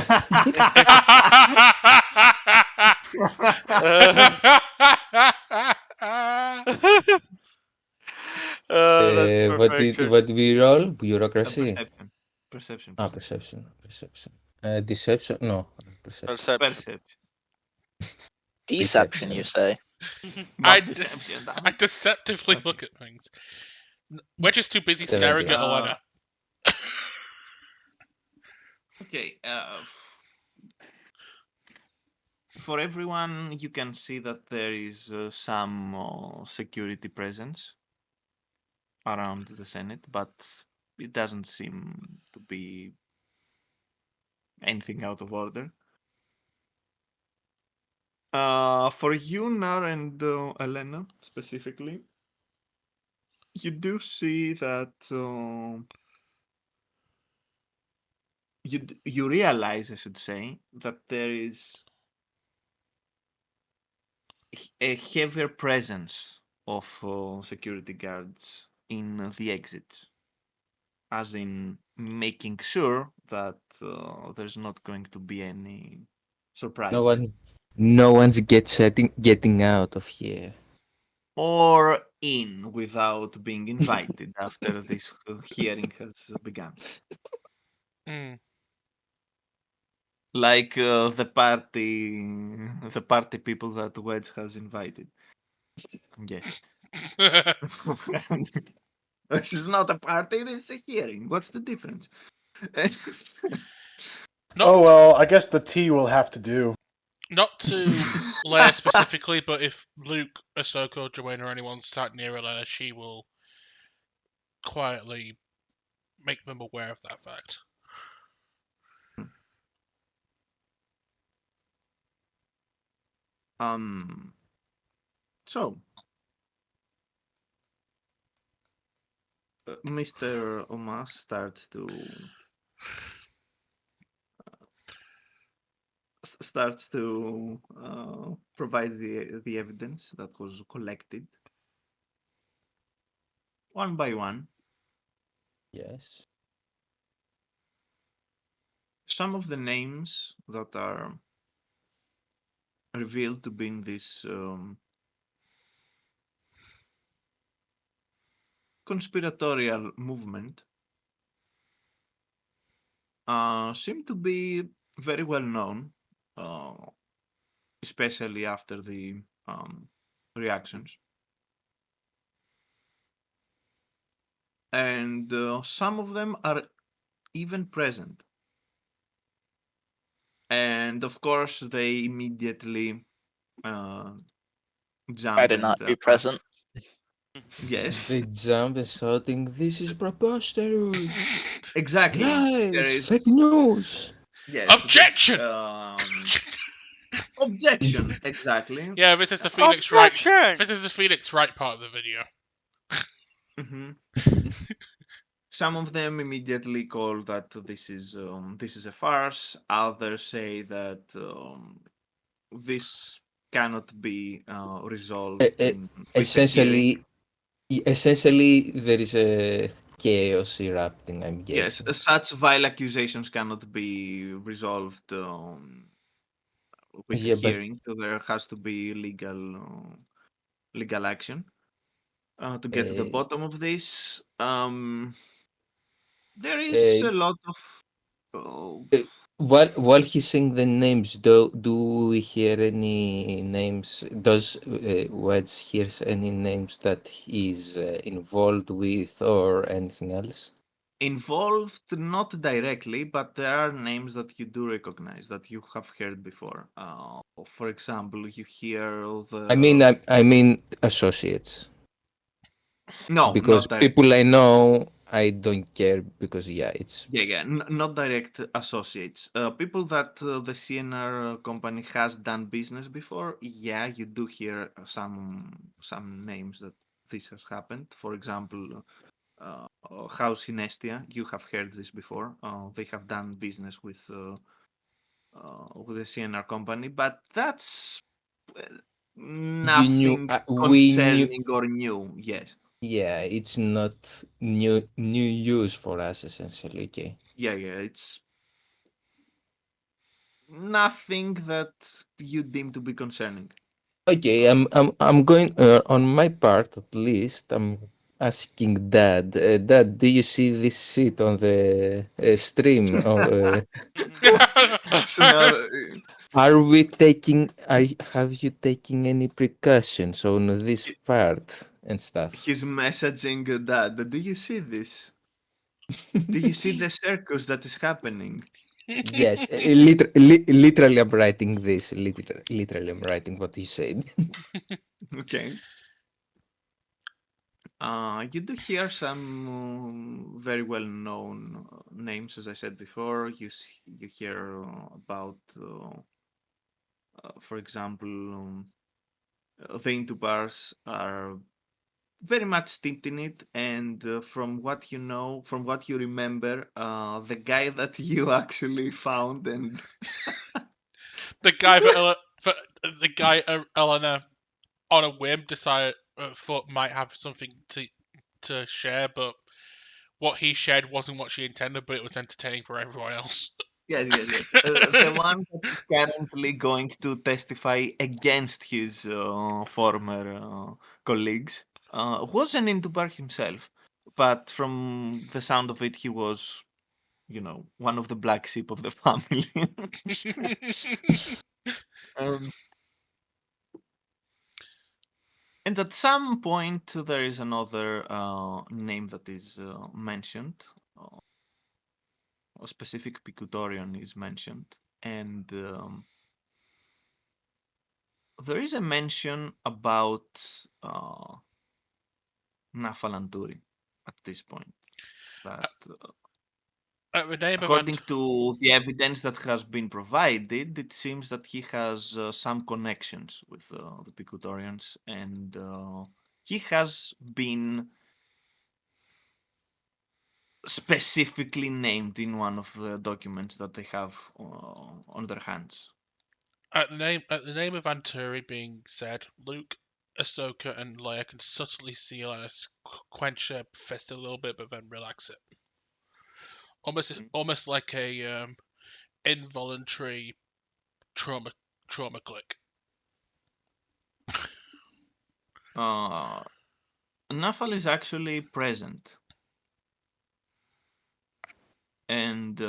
That's perfection. What we roll? Bureaucracy? Perception. Perception. Ah, Perception. perception. Deception? No, perception. Perception. Perception. Deception, you say? I, Not deception. damn I it. deceptively Okay. look at things. We're just too busy 17. staring at Elena. Okay. For everyone, you can see that there is some security presence around the Senate, but it doesn't seem to be anything out of order. For you, Nar, and Elena specifically, you do see that you realize, I should say, that there is a heavier presence of security guards in the exits, as in making sure that there's not going to be any surprises. No one's getting out of here. Or in without being invited after this hearing has begun. Mm. Like the party people that Wedge has invited. I'm guessing. This is not a party, this is a hearing. What's the difference? Oh well, I guess the tea will have to do. Not to Leia specifically, but if Luke, Ahsoka, Joanna, or anyone sat near Elena, she will quietly make them aware of that fact. So, Mr. Omas starts to provide the evidence that was collected one by one. Yes. Some of the names that are revealed to be in this conspiratorial movement seem to be very well known, especially after the reactions. And some of them are even present. And of course, they immediately jump I did and not be present. yes, They jump and shouting, "This is preposterous! exactly. There Lies! is Fake news!" yes, this Objection! objection exactly. Yeah, this is the Phoenix Wright. Objection! This is the Phoenix Wright part of the video. Mhm. Some of them immediately call that this is a farce. Others say that this cannot be resolved with a hearing. Essentially, there is a chaos erupting, I'm Yes, guessing. such vile accusations cannot be resolved with a Yeah, but hearing. So there has to be legal action to get to the uh, bottom of this. There is uh, a lot of uh, uh, while he's saying the names, do we hear any names? Does Wedge hears any names that he's involved with or anything else? involved, not directly, but there are names that you do recognize that you have heard before. For example, you hear I mean associates, no, because not direct. people I know, I don't care because yeah, it's Yeah, not direct associates. People that the CNR company has done business before. Yeah, you do hear some names that this has happened. For example, House Hinestia. You have heard this before. They have done business with the CNR company, but that's You knew, nothing we knew. concerning or new. Yes. Yeah, it's not new use for us essentially. Okay. Yeah, it's nothing that you deem to be concerning. Okay, I'm going on my part at least. I'm asking Dad. Dad, do you see this shit on the stream? So now, Are we taking? Have you taken any precautions on this part and stuff? he's messaging Dad. Do you see this? Do you see the circus that is happening? Yes, literally, I'm writing this. Literally, I'm writing what you said. Okay. You do hear some very well-known names, as I said before. You hear about, for example, the Intubars are very much steeped in it, and from what you know, from what you remember, the guy that you actually found and the guy the guy Eleanor on a whim decided thought might have something to share, but what he shared wasn't what she intended, but it was entertaining for everyone else. yes. The one that is currently going to testify against his former colleagues wasn't into bar himself, but from the sound of it, he was, one of the black sheep of the family. um, and at some point, there is another name that is mentioned. A specific Picutorian is mentioned, and there is a mention about Nafalanturi at this point. That, At the name of according to the evidence that has been provided, it seems that he has some connections with the Picutorians, and he has been specifically named in one of the documents that they have on their hands. at the name of Anturi being said, Luke, Ahsoka, and Leia can subtly see Leia quench her fist a little bit, but then relax it, almost like a involuntary trauma click. Nafal is actually present, and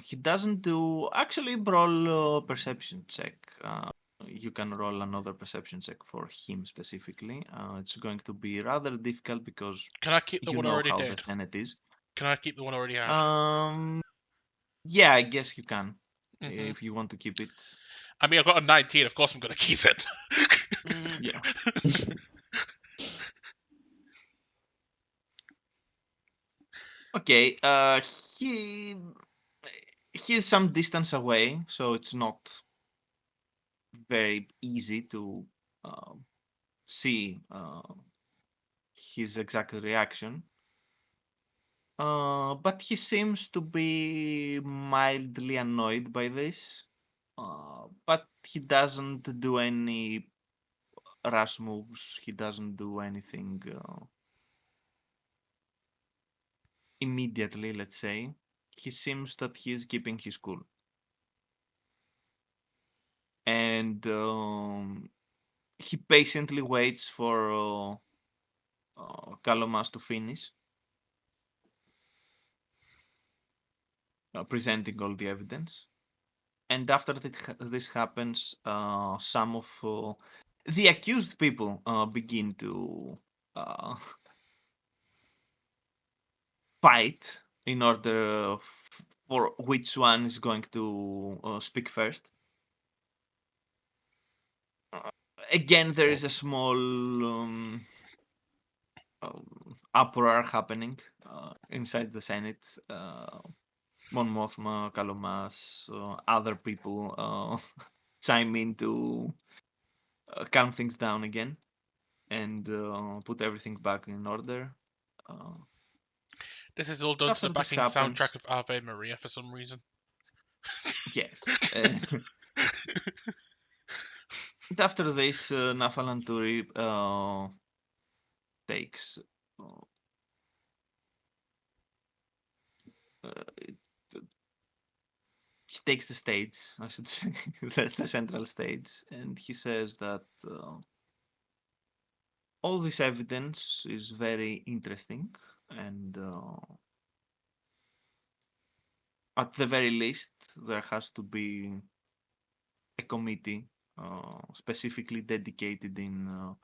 he doesn't do actually roll perception check. You can roll another perception check for him specifically. It's going to be rather difficult because Can I keep the you one I know already how the did? Senate is. Can I keep the one I already had? Yeah, I guess you can Mhm. if you want to keep it. I mean, I've got a 19. Of course, I'm going to keep it. Yeah. Okay. He's some distance away, so it's not very easy to see his exact reaction. But he seems to be mildly annoyed by this. But he doesn't do any rush moves. He doesn't do anything immediately, let's say. He seems that he is keeping his cool. And he patiently waits for Kalomas to finish presenting all the evidence. And after this happens, some of the accused people begin to uh, fight in order for which one is going to speak first. Again, there is a small uproar happening inside the Senate. Mon Mothma, Kalomas, other people chime in to calm things down again and put everything back in order. This is all done After to the this backing happens- soundtrack of Ave Maria for some reason. Yes. After this, Nafalanturi takes he takes the stage, I should say, the central stage, and he says that all this evidence is very interesting, and at the very least, there has to be a committee specifically dedicated in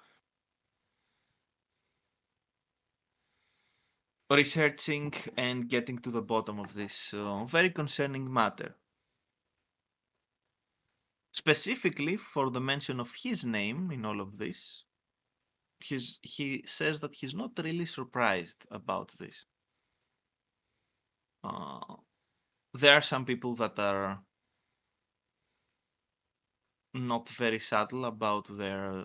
researching and getting to the bottom of this very concerning matter. Specifically for the mention of his name in all of this, he says that he's not really surprised about this. There are some people that are not very subtle about their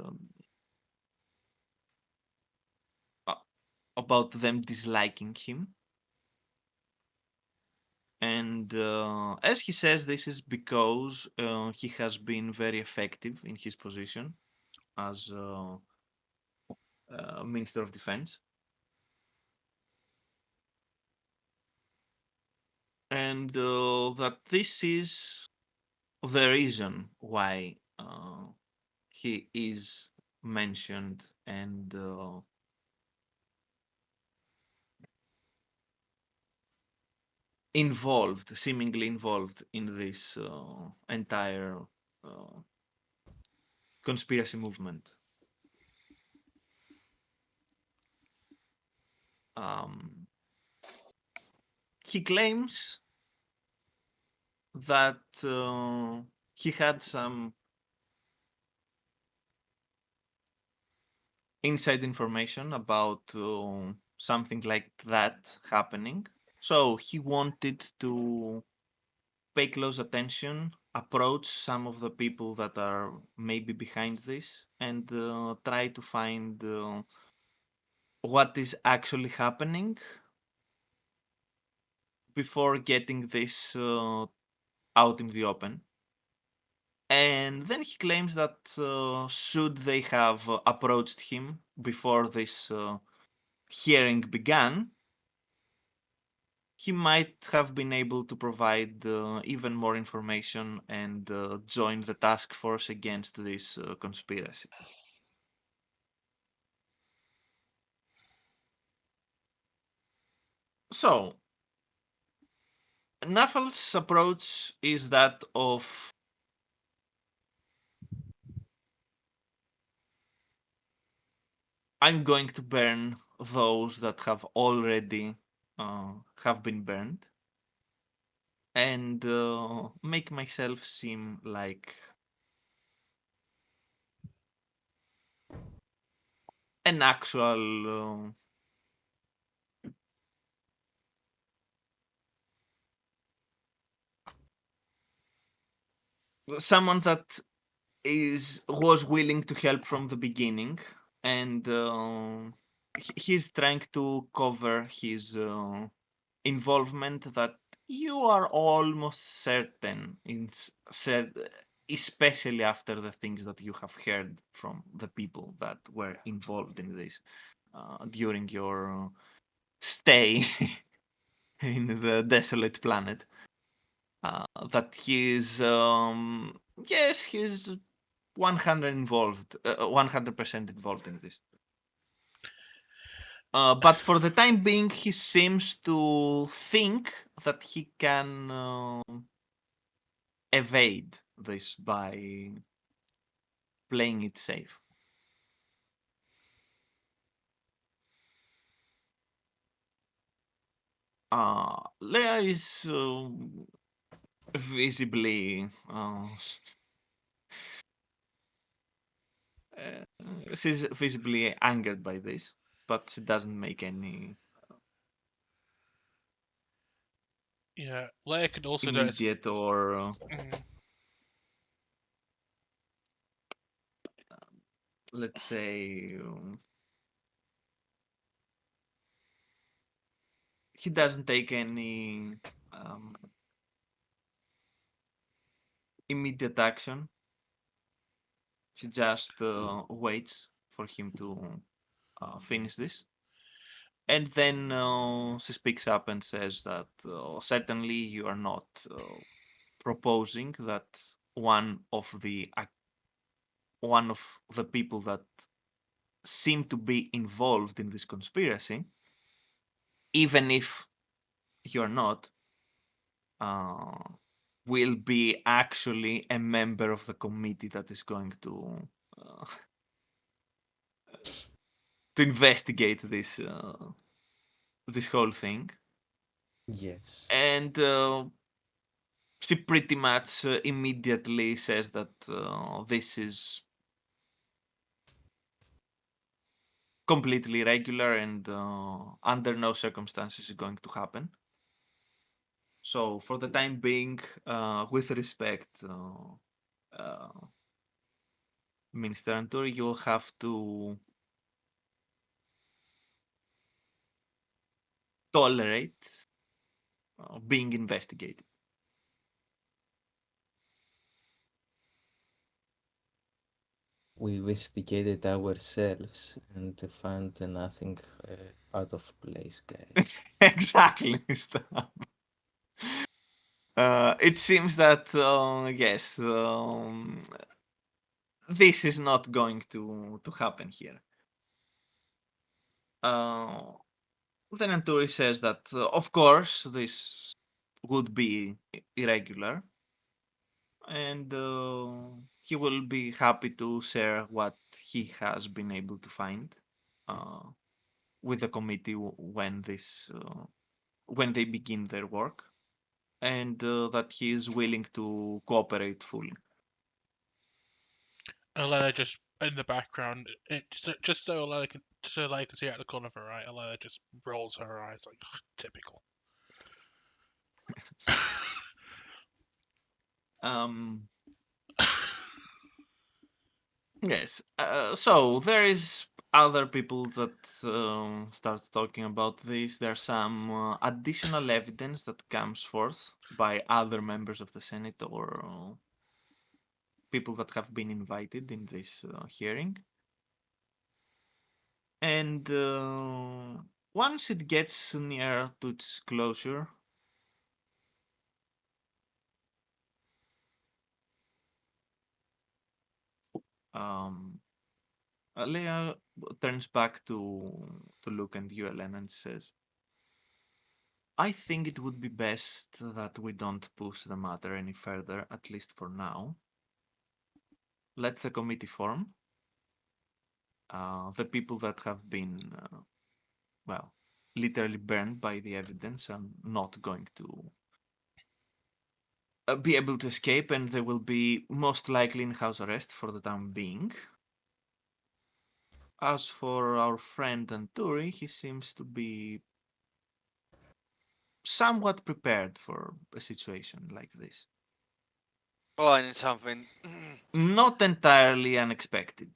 about them disliking him. And as he says, this is because he has been very effective in his position as Minister of Defense. And that this is the reason why he is mentioned and involved, seemingly involved in this entire conspiracy movement. He claims that he had some inside information about something like that happening. So he wanted to pay close attention, approach some of the people that are maybe behind this, and try to find what is actually happening before getting this out in the open. And then he claims that should they have approached him before this hearing began, he might have been able to provide even more information and join the task force against this conspiracy. So, Nafal's approach is that of I'm going to burn those that have already have been burned and make myself seem like an actual someone that was willing to help from the beginning, and he's trying to cover his involvement that you are almost certain especially after the things that you have heard from the people that were involved in this during your stay in the desolate planet. That he's yes, he's 100% involved in this. But for the time being, he seems to think that he can evade this by playing it safe. Leia is visibly she's visibly angered by this, but she doesn't make any Yeah, Leia could also notice. immediate or let's say he doesn't take any immediate action. She just waits for him to finish this. And then she speaks up and says that certainly you are not proposing that one of the people that seem to be involved in this conspiracy, even if you are not, will be actually a member of the committee that is going uh, to investigate this whole thing. Yes. And she pretty much immediately says that this is completely irregular and under no circumstances is going to happen. So for the time being, with respect, Minister Anturi, you'll have to tolerate being investigated. We investigated ourselves and found nothing out of place, guys. Exactly. It seems that yes, this is not going to happen here. Then Anturi says that, of course, this would be irregular, and he will be happy to share what he has been able to find uh, with the committee when they begin their work, and that he is willing to cooperate fully. Alana just in the background, just so Alana can see out of the corner of her eye. Alana just rolls her eyes like typical. Um, yes. So there is other people that start talking about this. There's some additional evidence that comes forth by other members of the Senate or people that have been invited in this hearing. And once it gets near to its closure, um, Leia turns back to Luke and you, Elena, and says, I think it would be best that we don't push the matter any further, at least for now. Let the committee form. The people that have been, well, literally burned by the evidence are not going to be able to escape, and they will be most likely in house arrest for the time being. As for our friend Anturi, he seems to be somewhat prepared for a situation like this. Oh, and something. Not entirely unexpected.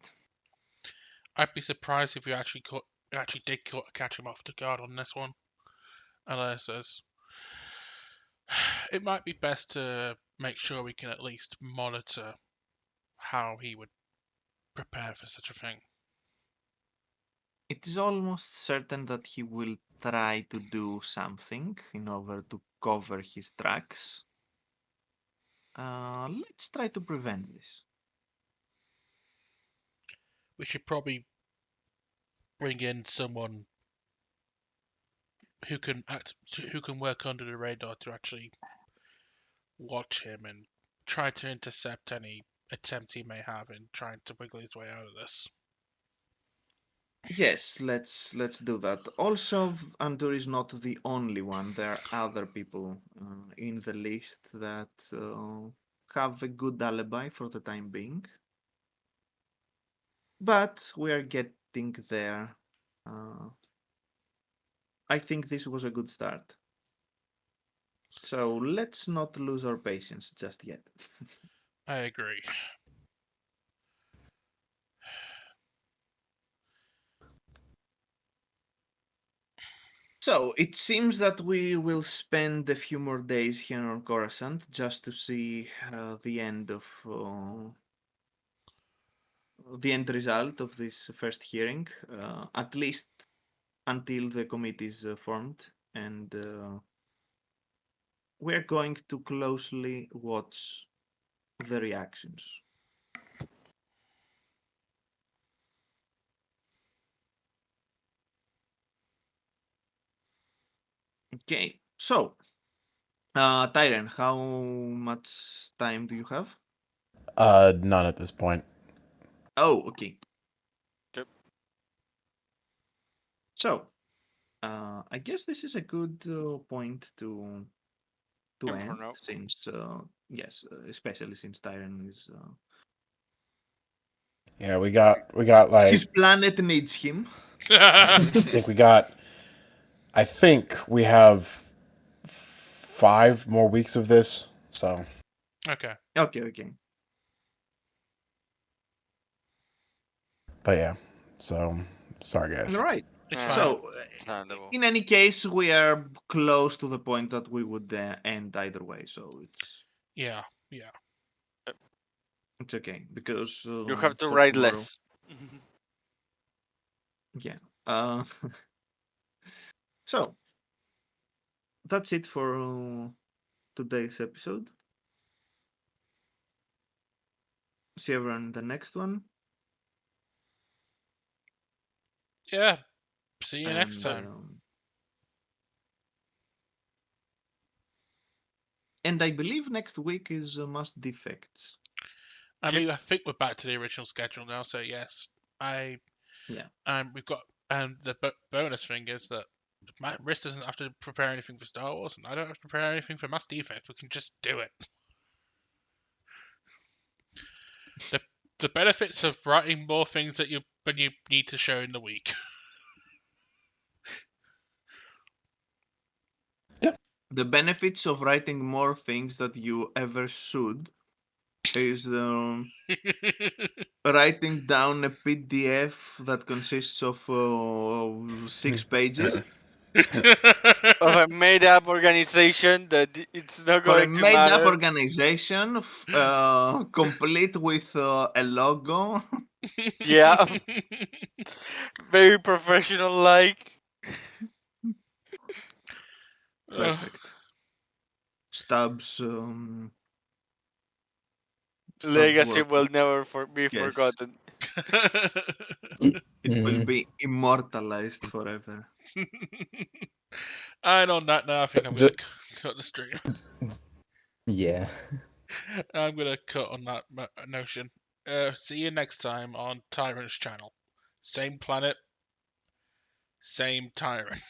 I'd be surprised if we actually did catch him off the guard on this one. Alana says, it might be best to make sure we can at least monitor how he would prepare for such a thing. It is almost certain that he will try to do something in order to cover his tracks. Let's try to prevent this. We should probably bring in someone who can work under the radar to actually watch him and try to intercept any attempt he may have in trying to wiggle his way out of this. Yes, let's do that. Also, Andur is not the only one. There are other people in the list that have a good alibi for the time being. But we are getting there. Uh, I think this was a good start. So let's not lose our patience just yet. I agree. So it seems that we will spend a few more days here on Coruscant just to see the end result of this first hearing, at least until the committee is formed, and we're going to closely watch the reactions. Okay, so Tyron, how much time do you have? None at this point. Oh, okay. Yep. So, I guess this is a good point to And for end, now. since yes, especially since Tyron is Yeah, we got like his planet needs him. I think we have 5 more weeks of this. So Okay. Okay. but yeah. So sorry guys. All right. It's Yeah. fine. So, Understandable. in any case, we are close to the point that we would end either way. So Yeah. it's okay because You have to for write tomorrow, less. yeah. Uh, so that's it for today's episode. See everyone in the next one. Yeah. See you next And, time. And I believe next week is Mass Defects. I mean, I think we're back to the original schedule now. So yes, Yeah. and we've got, and the bonus thing is that Riss doesn't have to prepare anything for Star Wars, and I don't have to prepare anything for Mass Defect. We can just do it. The benefits of writing more things that you need to show in the week. The benefits of writing more things that you ever should is writing down a PDF that consists of 6 pages Of a made-up organization that it's not for a going to made-up matter. organization, complete with a logo. Yeah. Very professional-like. Perfect. Stubbs. Stubbs Legacy work. will never be Yes, forgotten. it will Mhm. be immortalized forever. And on that note, I think I'm So- going to cut the stream. Yeah. I'm going to cut on that notion. See you next time on Tyrant's channel. Same planet, same Tyrant.